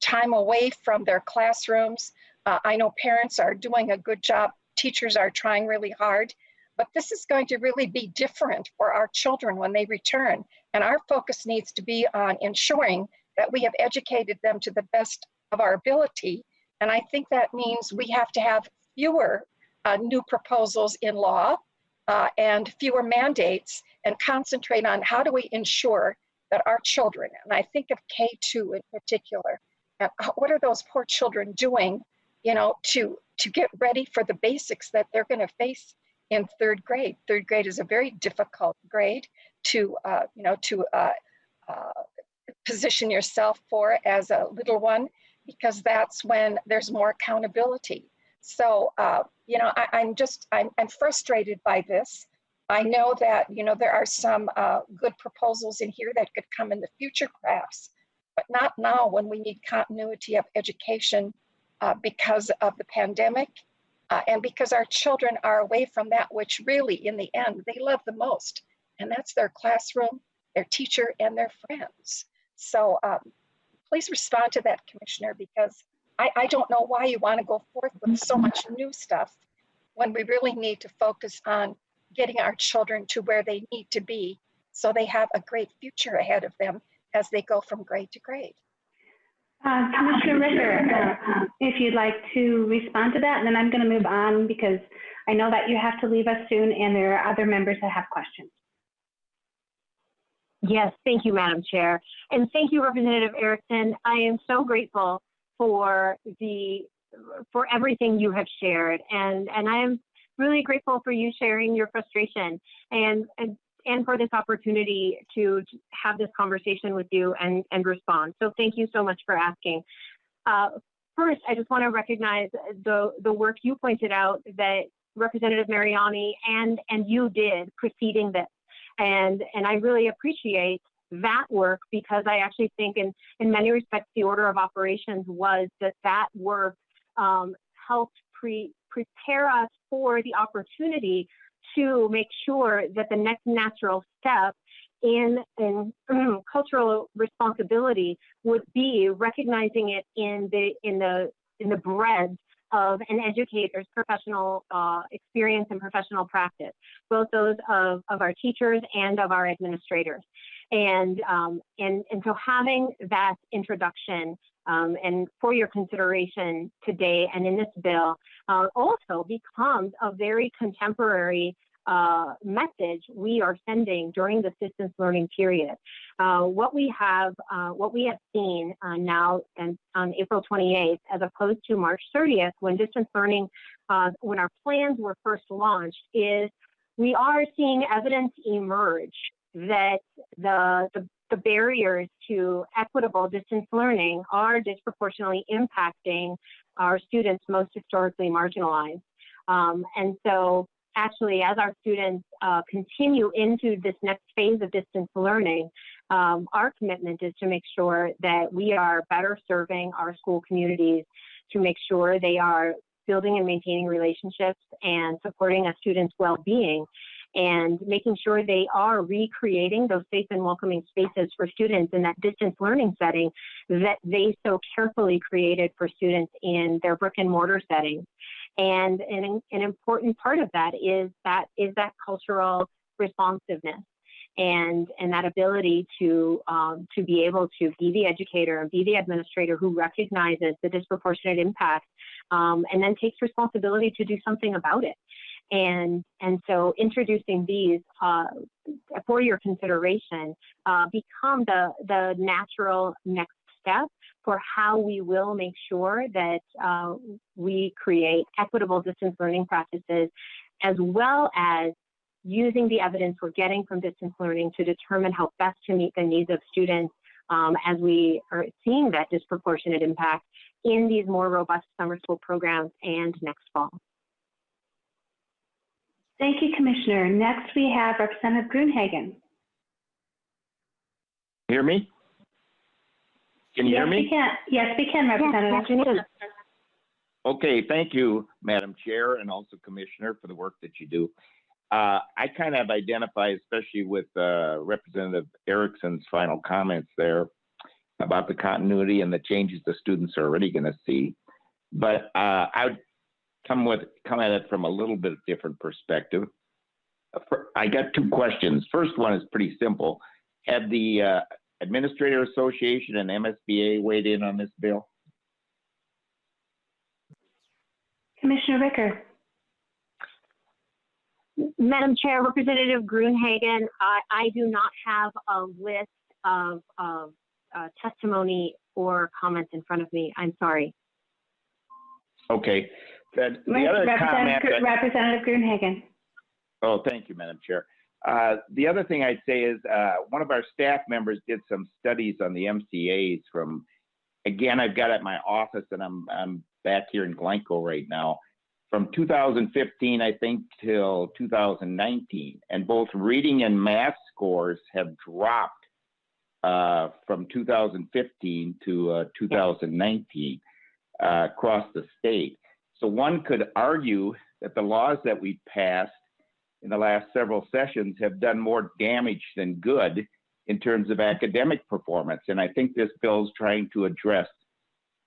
time away from their classrooms. I know parents are doing a good job. Teachers are trying really hard. But this is going to really be different for our children when they return. And our focus needs to be on ensuring that we have educated them to the best of our ability. And I think that means we have to have fewer new proposals in law and fewer mandates, and concentrate on how do we ensure that our children, and I think of K2 in particular, what are those poor children doing, to get ready for the basics that they're going to face in third grade. Third grade is a very difficult grade to position yourself for as a little one, because that's when there's more accountability. So I'm frustrated by this. I know that, there are some good proposals in here that could come in the future perhaps, but not now when we need continuity of education because of the pandemic and because our children are away from that which really in the end they love the most, and that's their classroom, their teacher, and their friends. So please respond to that, Commissioner, because I don't know why you want to go forth with so much new stuff when we really need to focus on getting our children to where they need to be so they have a great future ahead of them as they go from grade to grade. Commissioner Ritter, if you'd like to respond to that, and then I'm going to move on because I know that you have to leave us soon and there are other members that have questions. Yes, thank you, Madam Chair. And thank you, Representative Erickson. I am so grateful for everything you have shared. And I am really grateful for you sharing your frustration and for this opportunity to have this conversation with you and respond. So thank you so much for asking. First, I just want to recognize the work you pointed out that Representative Mariani and you did preceding this. And I really appreciate that work because I actually think in many respects, the order of operations was that work helped prepare us for the opportunity to make sure that the next natural step in cultural responsibility would be recognizing it in the breadth of an educator's professional experience and professional practice, both those of our teachers and of our administrators. And so having that introduction and for your consideration today and in this bill also becomes a very contemporary message we are sending during the distance learning period. What we have seen now and on April 28th, as opposed to March 30th, when distance learning, when our plans were first launched, is we are seeing evidence emerge that the barriers to equitable distance learning are disproportionately impacting our students most historically marginalized. And so actually, as our students continue into this next phase of distance learning, our commitment is to make sure that we are better serving our school communities, to make sure they are building and maintaining relationships and supporting a student's well-being, and making sure they are recreating those safe and welcoming spaces for students in that distance learning setting that they so carefully created for students in their brick and mortar settings. And an important part of that is that cultural responsiveness and that ability to be able to be the educator and be the administrator who recognizes the disproportionate impact and then takes responsibility to do something about it. And so introducing these for your consideration become the natural next step for how we will make sure that we create equitable distance learning practices, as well as using the evidence we're getting from distance learning to determine how best to meet the needs of students as we are seeing that disproportionate impact in these more robust summer school programs and next fall. Thank you, Commissioner. Next, we have Representative Gruenhagen. Hear me? Can you hear me? Yes, we can, Representative. Yes, okay, thank you, Madam Chair, and also Commissioner, for the work that you do. I kind of identify, especially with Representative Erickson's final comments there about the continuity and the changes the students are already going to see. But I would come at it from a little bit different perspective. I got two questions. First one is pretty simple. Had the Administrator Association and MSBA weighed in on this bill? Commissioner Ritter. Madam Chair, Representative Gruenhagen, I do not have a list of testimony or comments in front of me. I'm sorry. Okay. The other comment, Representative Gruenhagen. Oh, thank you, Madam Chair. The other thing I'd say is one of our staff members did some studies on the MCAs from, again, I've got it at my office and I'm back here in Glencoe right now. from 2015, I think, till 2019. And both reading and math scores have dropped from 2015 to 2019 across the state. So one could argue that the laws that we passed in the last several sessions have done more damage than good in terms of academic performance. And I think this bill is trying to address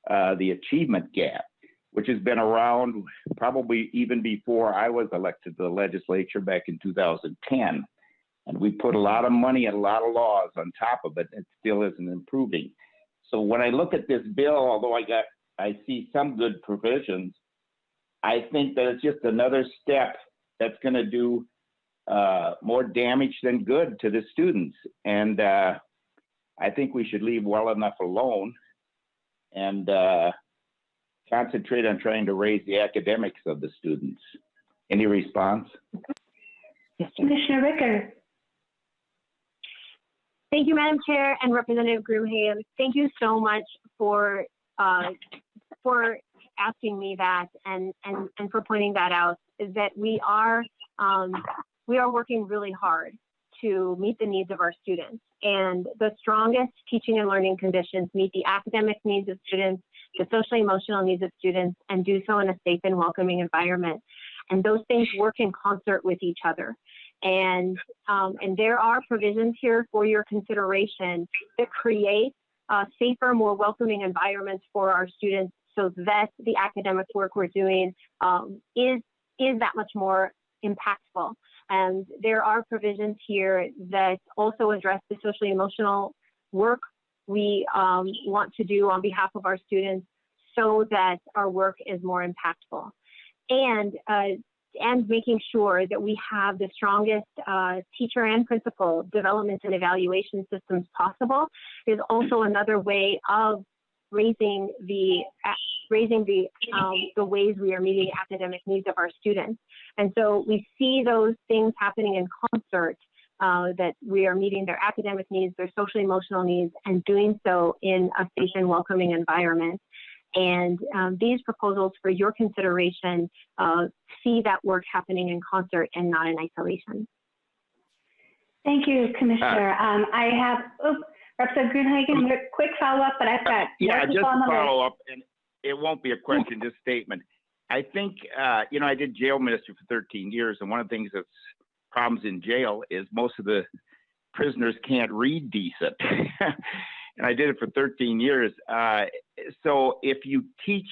the achievement gap, which has been around probably even before I was elected to the legislature back in 2010. And we put a lot of money and a lot of laws on top of it, it still isn't improving. So when I look at this bill, although I see some good provisions, I think that it's just another step that's going to do more damage than good to the students. And I think we should leave well enough alone and concentrate on trying to raise the academics of the students. Any response? Commissioner Ritter. Thank you, Madam Chair and Representative Groomhagen. Thank you so much for asking me that and for pointing that out, is that we are working really hard to meet the needs of our students. And the strongest teaching and learning conditions meet the academic needs of students, the social emotional needs of students, and do so in a safe and welcoming environment. And those things work in concert with each other. And there are provisions here for your consideration that create safer, more welcoming environments for our students so that the academic work we're doing is that much more impactful. And there are provisions here that also address the socially emotional work we want to do on behalf of our students so that our work is more impactful. And making sure that we have the strongest teacher and principal development and evaluation systems possible is also another way of raising the ways we are meeting academic needs of our students. And so we see those things happening in concert, that we are meeting their academic needs, their social emotional needs, and doing so in a safe and welcoming environment. And these proposals for your consideration see that work happening in concert and not in isolation. Thank you, Commissioner. I have, Representative Gruenhagen, quick follow-up, but I've got yeah, just on the follow up, and it won't be a question, just statement. I think, I did jail minister for 13 years, and one of the things that's problems in jail is most of the prisoners can't read decent. And I did it for 13 years. So if you teach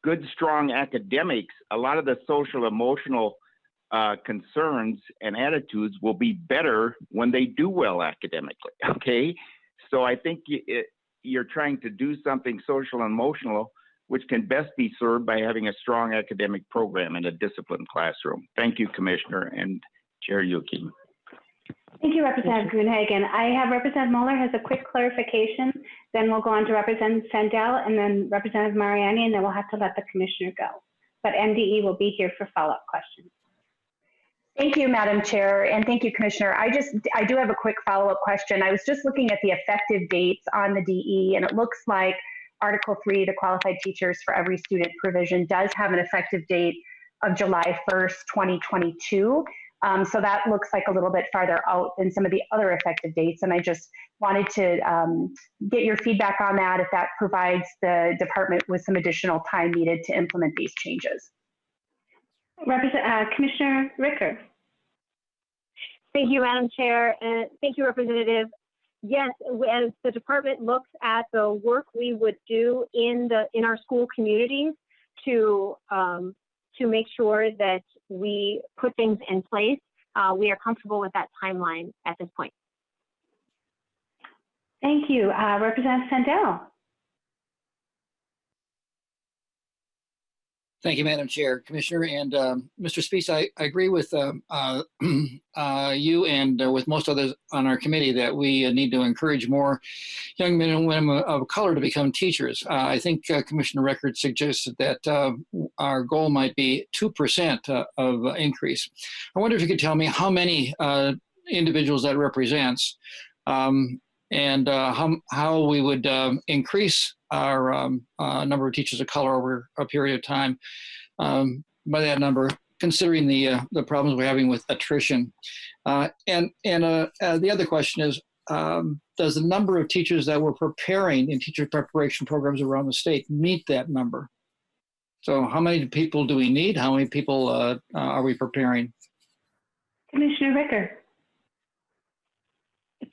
good, strong academics, a lot of the social, emotional concerns and attitudes will be better when they do well academically, okay? So I think you're trying to do something social and emotional, which can best be served by having a strong academic program in a disciplined classroom. Thank you, Commissioner and Chair Youakim. Thank you, Representative Gruenhagen. I have Representative Mueller has a quick clarification. Then we'll go on to Representative Sandell and then Representative Mariani, and then we'll have to let the Commissioner go. But MDE will be here for follow-up questions. Thank you, Madam Chair, and thank you, Commissioner. I do have a quick follow-up question. I was just looking at the effective dates on the DE, and it looks like Article 3, the qualified teachers for every student provision, does have an effective date of July 1st, 2022. So that looks like a little bit farther out than some of the other effective dates. And I just wanted to get your feedback on that, if that provides the department with some additional time needed to implement these changes. Commissioner Ritter. Thank you, Madam Chair, and thank you, Representative. Yes, as the department looks at the work we would do in our school communities to make sure that we put things in place, we are comfortable with that timeline at this point. Thank you. Representative Sandell. Thank you, Madam Chair, Commissioner, and Mr. Spees. I agree with you and with most others on our committee that we need to encourage more young men and women of color to become teachers. I think Commissioner Ricker suggested that our goal might be 2% of increase. I wonder if you could tell me how many individuals that represents, and how we would increase our number of teachers of color over a period of time, by that number, considering the problems we're having with attrition. The other question is, does the number of teachers that we're preparing in teacher preparation programs around the state meet that number? So how many people do we need? How many people are we preparing? Commissioner Ritter.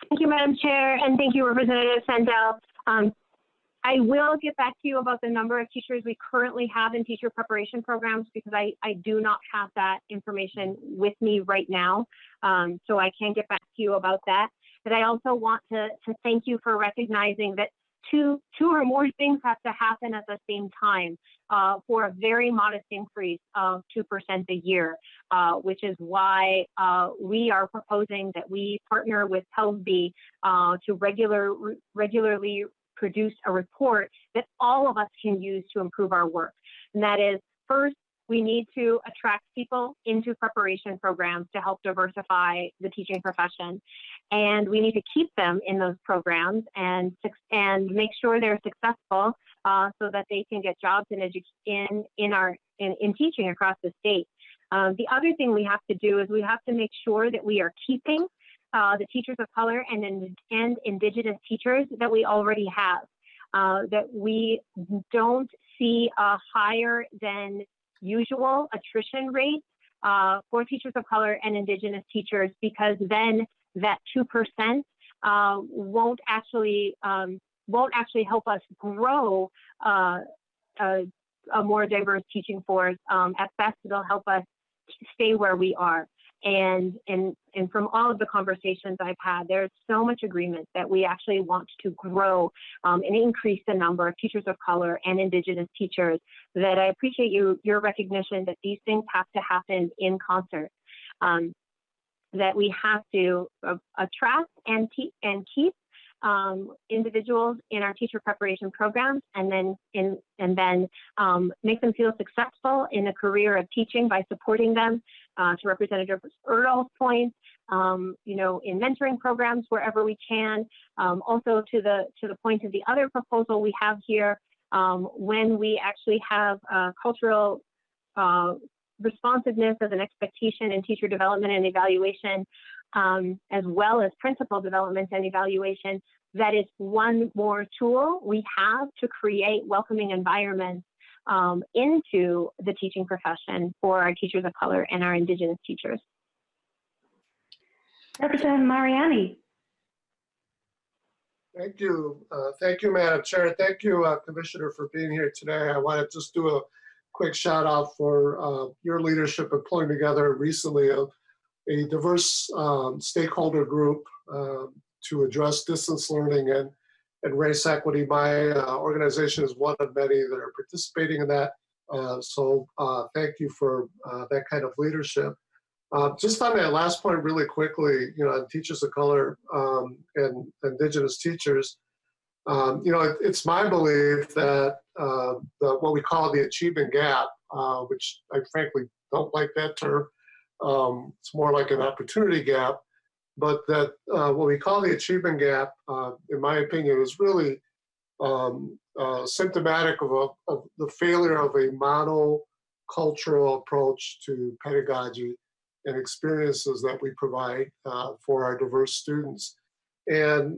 Thank you, Madam Chair, and thank you, Representative Sandell. I will get back to you about the number of teachers we currently have in teacher preparation programs because I do not have that information with me right now. So I can get back to you about that. But I also want to thank you for recognizing that two or more things have to happen at the same time for a very modest increase of 2% a year, which is why we are proposing that we partner with PELSB to regularly produce a report that all of us can use to improve our work. And that is, first, we need to attract people into preparation programs to help diversify the teaching profession. And we need to keep them in those programs and make sure they're successful so that they can get jobs in teaching across the state. The other thing we have to do is we have to make sure that we are keeping the teachers of color and Indigenous teachers that we already have, that we don't see a higher than usual attrition rate for teachers of color and Indigenous teachers, because then that 2% won't actually help us grow a more diverse teaching force. At best, it'll help us stay where we are. And from all of the conversations I've had, there's so much agreement that we actually want to grow and increase the number of teachers of color and Indigenous teachers, that I appreciate your recognition that these things have to happen in concert, that we have to attract and keep individuals in our teacher preparation programs, and then make them feel successful in a career of teaching by supporting them. To Representative Urdahl's point, in mentoring programs wherever we can. Also to the point of the other proposal we have here, when we actually have cultural responsiveness as an expectation in teacher development and evaluation, as well as principal development and evaluation, that is one more tool we have to create welcoming environments into the teaching profession for our teachers of color and our Indigenous teachers. Representative Mariani. Thank you. Thank you, Madam Chair. Thank you, Commissioner, for being here today. I want to just do a quick shout out for your leadership in pulling together recently a diverse stakeholder group to address distance learning and race equity. My organization is one of many that are participating in that. So thank you for that kind of leadership. Just on that last point really quickly, teachers of color and Indigenous teachers, it's my belief that what we call the achievement gap, which I frankly don't like that term, it's more like an opportunity gap, but that what we call the achievement gap, in my opinion, is really symptomatic of the failure of a monocultural approach to pedagogy and experiences that we provide for our diverse students. And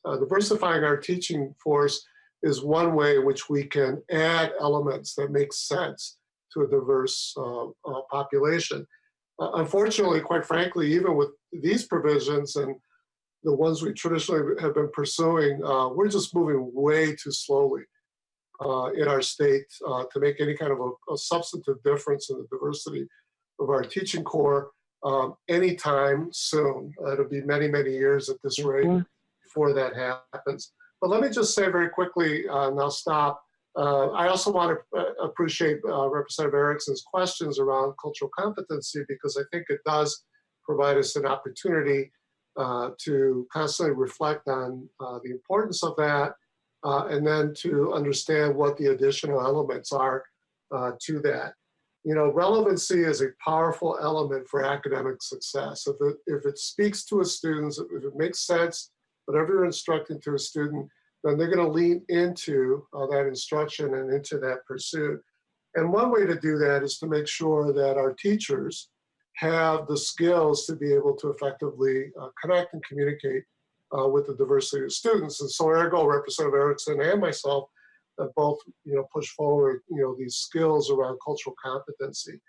diversifying our teaching force is one way in which we can add elements that make sense to a diverse population. Unfortunately, quite frankly, even with these provisions and the ones we traditionally have been pursuing, we're just moving way too slowly in our state to make any kind of a substantive difference in the diversity of our teaching corps anytime soon. It'll be many, many years at this rate before that happens. But let me just say very quickly, and I'll stop. I also want to appreciate Representative Erickson's questions around cultural competency, because I think it does provide us an opportunity to constantly reflect on the importance of that, and then to understand what the additional elements are to that. Relevancy is a powerful element for academic success. If it speaks to a student, if it makes sense, whatever you're instructing to a student, then they're going to lean into that instruction and into that pursuit. And one way to do that is to make sure that our teachers have the skills to be able to effectively connect and communicate with the diversity of students. And so ergo, Representative Erickson and myself have both, push forward, these skills around cultural competency.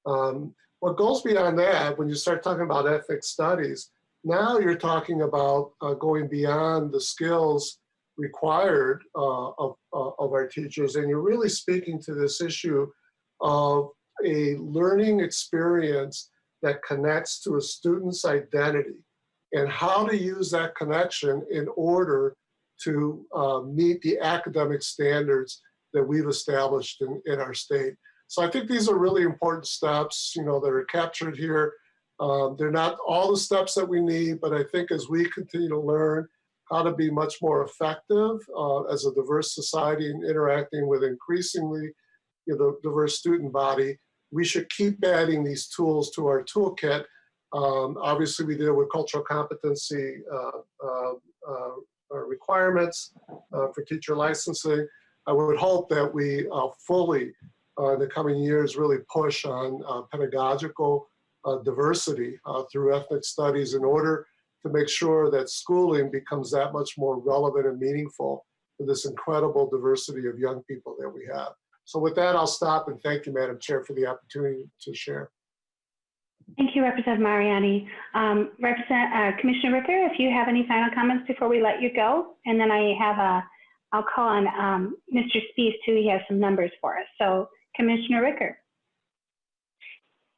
What goes beyond that, when you start talking about ethnic studies, now you're talking about going beyond the skills required of our teachers, and you're really speaking to this issue of a learning experience that connects to a student's identity and how to use that connection in order to meet the academic standards that we've established in our state. So I think these are really important steps, that are captured here. They're not all the steps that we need, but I think as we continue to learn how to be much more effective as a diverse society and interacting with increasingly diverse student body, we should keep adding these tools to our toolkit. Obviously, we deal with cultural competency requirements for teacher licensing. I would hope that we fully, in the coming years, really push on pedagogical diversity through ethnic studies in order to make sure that schooling becomes that much more relevant and meaningful for this incredible diversity of young people that we have. So with that, I'll stop and thank you, Madam Chair, for the opportunity to share. Thank you, Representative Mariani. Commissioner Ritter, if you have any final comments before we let you go, and then I'll call on Mr. Spies too. He has some numbers for us. So Commissioner Ritter.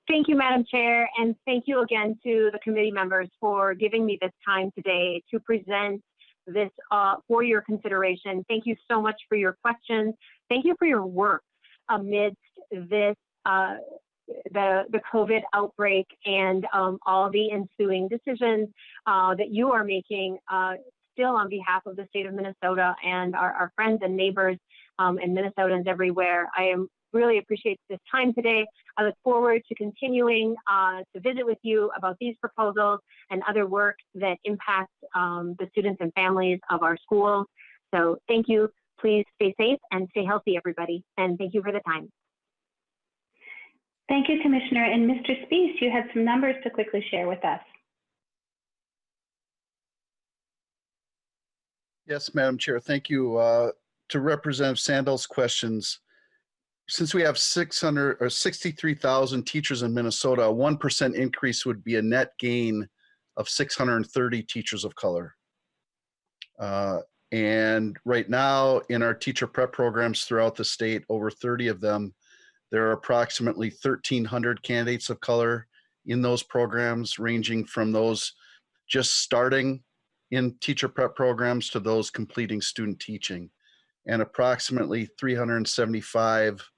Thank you, Madam Chair, and thank you again to the committee members for giving me this time today to present this for your consideration. Thank you so much for your questions. Thank you for your work amidst this, the COVID outbreak and all the ensuing decisions that you are making still on behalf of the state of Minnesota and our friends and neighbors and Minnesotans everywhere. I really appreciate this time today. I look forward to continuing to visit with you about these proposals and other work that impacts the students and families of our schools. So thank you. Please stay safe and stay healthy, everybody. And thank you for the time. Thank you, Commissioner. And Mr. Spies, you had some numbers to quickly share with us. Yes, Madam Chair. Thank you. To Representative Sandel's questions, since we have 63,000 teachers in Minnesota, a 1% increase would be a net gain of 630 teachers of color. And right now in our teacher prep programs throughout the state, over 30 of them, there are approximately 1,300 candidates of color in those programs, ranging from those just starting in teacher prep programs to those completing student teaching. And approximately 375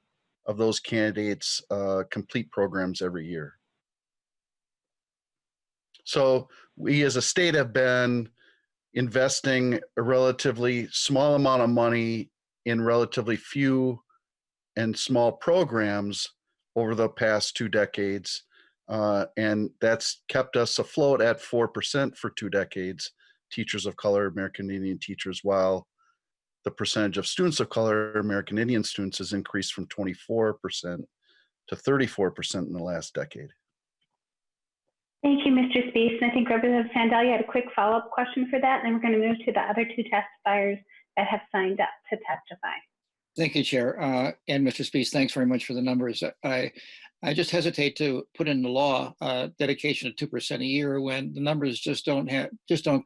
of those candidates complete programs every year. So we as a state have been investing a relatively small amount of money in relatively few and small programs over the past 2 decades. And that's kept us afloat at 4% for 2 decades, teachers of color, American Indian teachers, while the percentage of students of color, American Indian students, has increased from 24% to 34% in the last decade. Thank you, Mr. Spies. And I think Representative Sandel, you had a quick follow-up question for that, and then we're going to move to the other 2 testifiers that have signed up to testify. Thank you, Chair. And Mr. Spies, thanks very much for the numbers. I just hesitate to put in the law dedication of 2% a year when the numbers just don't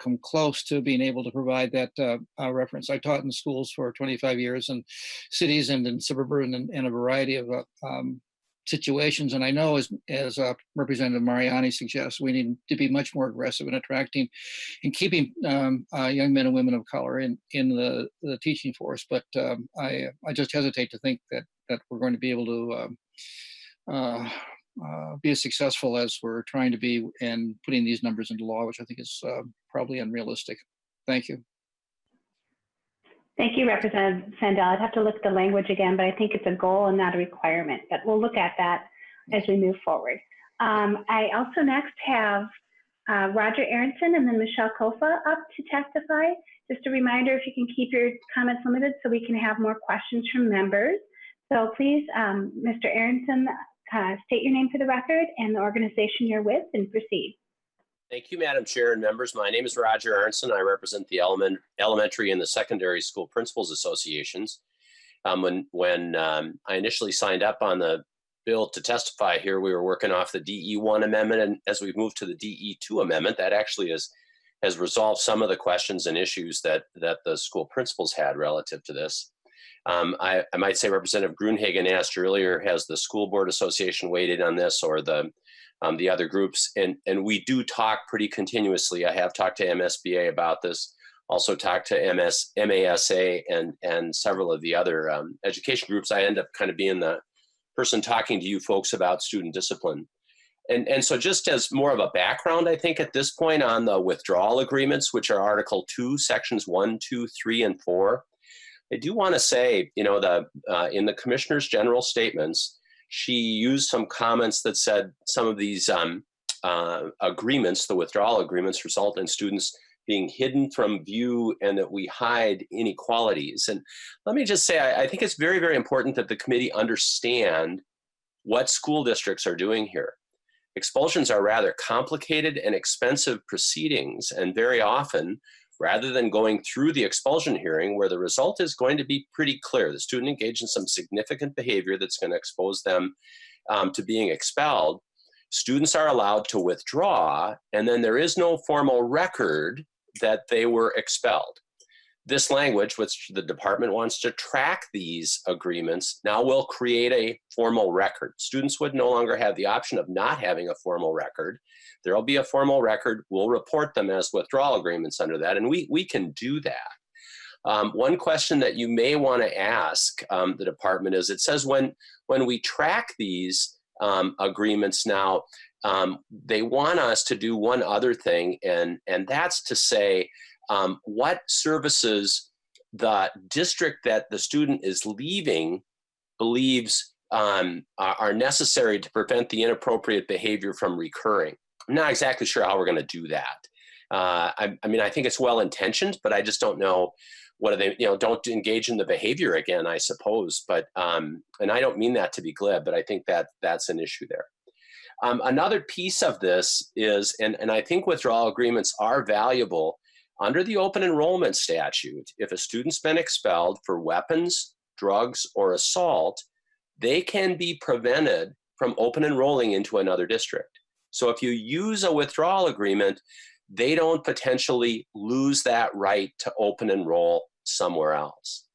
come close to being able to provide that reference. I taught in schools for 25 years in cities and in suburban and a variety of situations. And I know, as Representative Mariani suggests, we need to be much more aggressive in attracting and keeping young men and women of color in the teaching force. But I just hesitate to think that we're going to be able to be as successful as we're trying to be in putting these numbers into law, which I think is probably unrealistic. Thank you. Thank you, Representative Sandel. I'd have to look at the language again, but I think it's a goal and not a requirement. But we'll look at that as we move forward. I also next have Roger Erickson and then Michelle Kofa up to testify. Just a reminder, if you can keep your comments limited so we can have more questions from members. So please, Mr. Erickson, state your name for the record and the organization you're with and proceed. Thank you, Madam Chair and members. My name is Roger Erickson. I represent the elementary and the secondary school principals associations. When I initially signed up on the bill to testify here, we were working off the DE1 amendment, and as we've moved to the DE2 amendment, that actually has resolved some of the questions and issues that the school principals had relative to this. I might say Representative Gruenhagen asked earlier, has the school board association weighed in on this, or the other groups? And we do talk pretty continuously. I have talked to MSBA about this, also talked to MASA and several of the other education groups. I end up kind of being the person talking to you folks about student discipline. And so just as more of a background, I think at this point on the withdrawal agreements, which are Article 2, Sections 1, 2, 3, and 4, I do want to say, you know, in the Commissioner's general statements, she used some comments that said some of these agreements, the withdrawal agreements, result in students being hidden from view and that we hide inequalities. And let me just say, I think it's very, very important that the committee understand what school districts are doing here. Expulsions are rather complicated and expensive proceedings, and very often, rather than going through the expulsion hearing where the result is going to be pretty clear, the student engaged in some significant behavior that's going to expose them to being expelled, students are allowed to withdraw, and then there is no formal record that they were expelled. This language, which the department wants to track these agreements, now will create a formal record. Students would no longer have the option of not having a formal record. There'll be a formal record. We'll report them as withdrawal agreements under that, and we can do that. One question that you may want to ask the department is, it says when we track these agreements now, they want us to do one other thing, and that's to say what services the district that the student is leaving believes are necessary to prevent the inappropriate behavior from recurring. I'm not exactly sure how we're going to do that. I mean, I think it's well-intentioned, but I just don't know what are they, you know, don't engage in the behavior again, I suppose. But, and I don't mean that to be glib, but I think that that's an issue there. Another piece of this is, and I think withdrawal agreements are valuable under the open enrollment statute. If a student's been expelled for weapons, drugs, or assault, they can be prevented from open enrolling into another district. So if you use a withdrawal agreement, they don't potentially lose that right to open enroll somewhere else.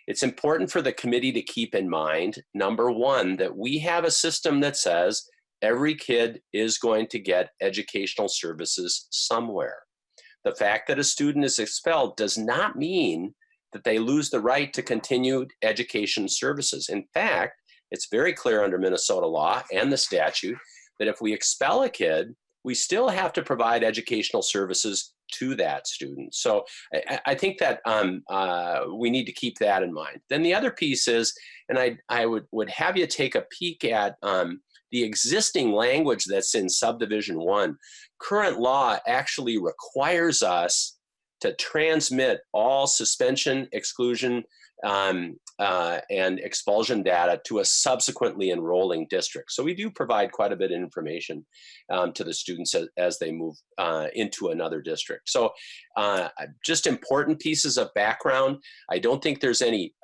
It's important for the committee to keep in mind, number one, that we have a system that says every kid is going to get educational services somewhere. The fact that a student is expelled does not mean that they lose the right to continued education services. In fact, it's very clear under Minnesota law and the statute that if we expel a kid, we still have to provide educational services to that student. So I think that we need to keep that in mind. Then the other piece is, and I would have you take a peek at the existing language that's in subdivision 1. Current law actually requires us to transmit all suspension, exclusion, and expulsion data to a subsequently enrolling district. So we do provide quite a bit of information to the students as they move into another district. So just important pieces of background. I don't think there's any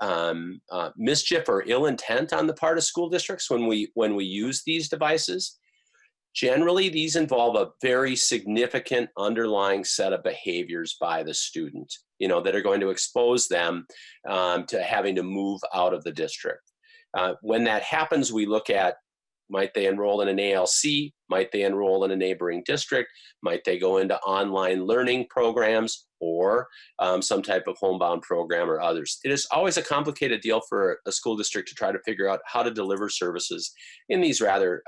mischief or ill intent on the part of school districts when we use these devices. Generally, these involve a very significant underlying set of behaviors by the student, you know, that are going to expose them to having to move out of the district. When that happens, we look at, might they enroll in an ALC? Might they enroll in a neighboring district? Might they go into online learning programs or some type of homebound program or others? It is always a complicated deal for a school district to try to figure out how to deliver services in these rather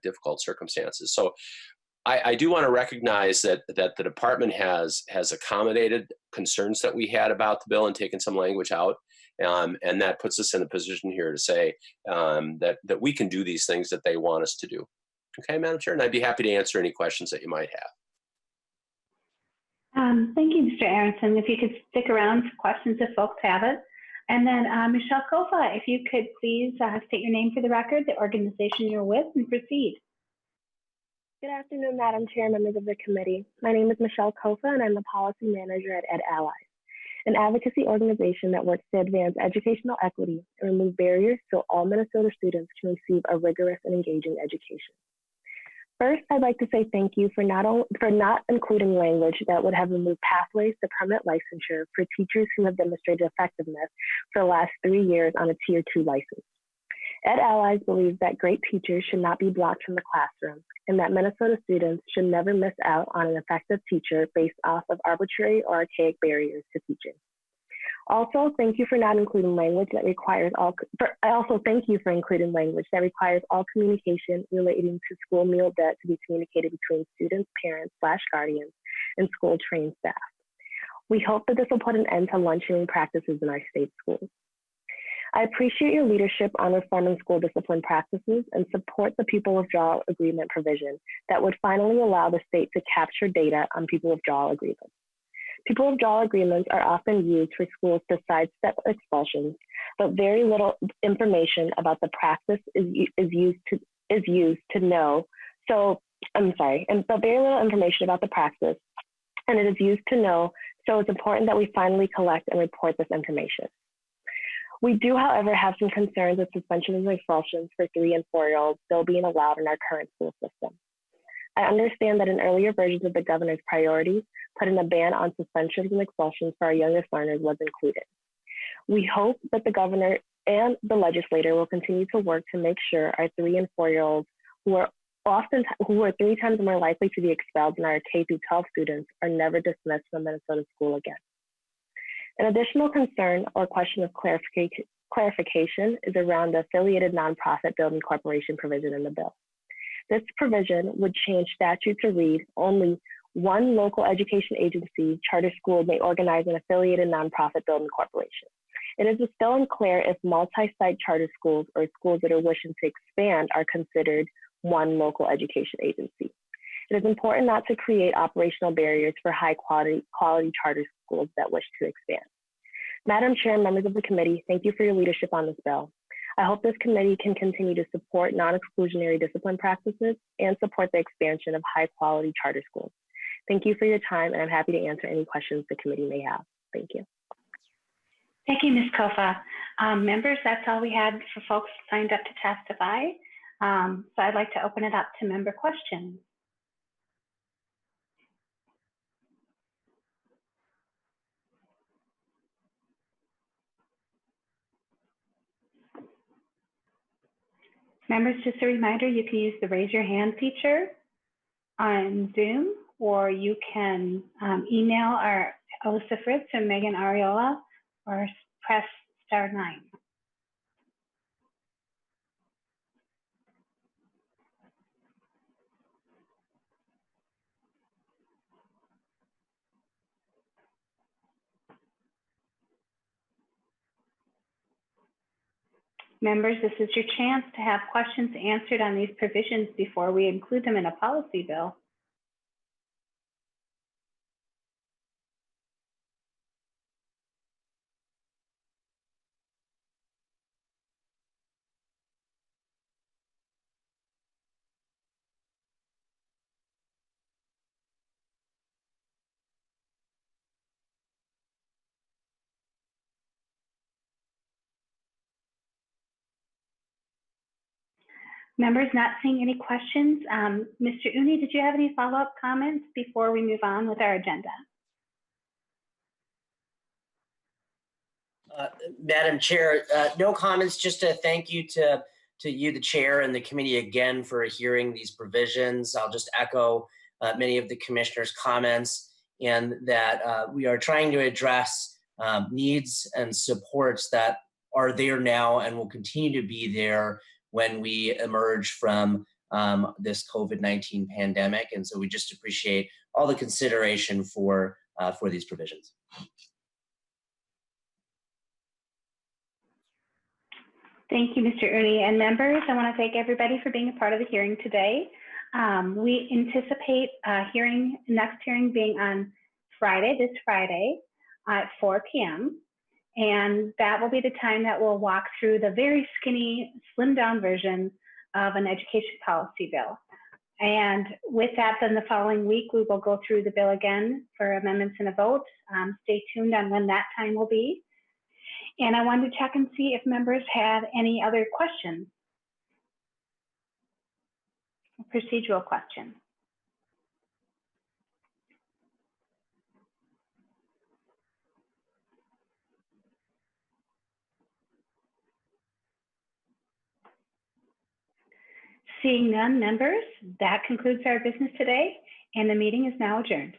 difficult circumstances. So I do want to recognize that the department has accommodated concerns that we had about the bill and taken some language out. And that puts us in a position here to say that we can do these things that they want us to do. Okay, Madam Chair, and I'd be happy to answer any questions that you might have. Thank you, Mr. Erickson. If you could stick around for questions if folks have it. And then Michelle Kofa, if you could please state your name for the record, the organization you're with, and proceed. Good afternoon, Madam Chair, members of the committee. My name is Michelle Kofa, and I'm the policy manager at Ed Allies, an advocacy organization that works to advance educational equity and remove barriers so all Minnesota students can receive a rigorous and engaging education. First, I'd like to say thank you for not including language that would have removed pathways to permanent licensure for teachers who have demonstrated effectiveness for the last 3 years on a Tier 2 license. Ed Allies believes that great teachers should not be blocked from the classroom and that Minnesota students should never miss out on an effective teacher based off of arbitrary or archaic barriers to teaching. Also, thank you for not including language that requires thank you for including language that requires all communication relating to school meal debt to be communicated between students, parents, /guardians, and school trained staff. We hope that this will put an end to lunching practices in our state schools. I appreciate your leadership on reforming school discipline practices and support the pupil withdrawal agreement provision that would finally allow the state to capture data on pupil withdrawal agreements. Pupil withdrawal agreements are often used for schools to sidestep expulsions, but very little information about the practice is used to know. But very little information about the practice, and it is used to know. So it's important that we finally collect and report this information. We do, however, have some concerns with suspensions and expulsions for 3- and 4-year-olds still being allowed in our current school system. I understand that in earlier versions of the governor's priorities, putting a ban on suspensions and expulsions for our youngest learners was included. We hope that the governor and the legislator will continue to work to make sure our 3- and 4-year-olds who are 3 times more likely to be expelled than our K-12 students are never dismissed from Minnesota school again. An additional concern or question of clarification is around the affiliated nonprofit building corporation provision in the bill. This provision would change statute to read only one local education agency charter school may organize an affiliated nonprofit building corporation. It is still unclear if multi-site charter schools or schools that are wishing to expand are considered one local education agency. It is important not to create operational barriers for high quality charter schools that wish to expand. Madam Chair and members of the committee, thank you for your leadership on this bill. I hope this committee can continue to support non-exclusionary discipline practices and support the expansion of high-quality charter schools. Thank you for your time, and I'm happy to answer any questions the committee may have. Thank you. Thank you, Ms. Kofa. Members, that's all we had for folks signed up to testify. So I'd like to open it up to member questions. Members, just a reminder, you can use the raise your hand feature on Zoom, or you can email our Alyssa Fritz and Megan Ariola, or press *9. Members, this is your chance to have questions answered on these provisions before we include them in a policy bill. Members, not seeing any questions. Mr. Uni, did you have any follow-up comments before we move on with our agenda? Madam Chair, no comments, just a thank you to you, the chair, and the committee again for hearing these provisions. I'll just echo many of the commissioners' comments, and that we are trying to address needs and supports that are there now and will continue to be there when we emerge from this COVID-19 pandemic. And so we just appreciate all the consideration for these provisions. Thank you, Mr. Uni. And members, I want to thank everybody for being a part of the hearing today. We anticipate next hearing being on Friday, this Friday at 4 p.m. And that will be the time that we'll walk through the very skinny, slimmed down version of an education policy bill. And with that, then the following week, we will go through the bill again for amendments and a vote. Stay tuned on when that time will be. And I wanted to check and see if members had any other questions. A procedural question. Seeing none, members, that concludes our business today, and the meeting is now adjourned.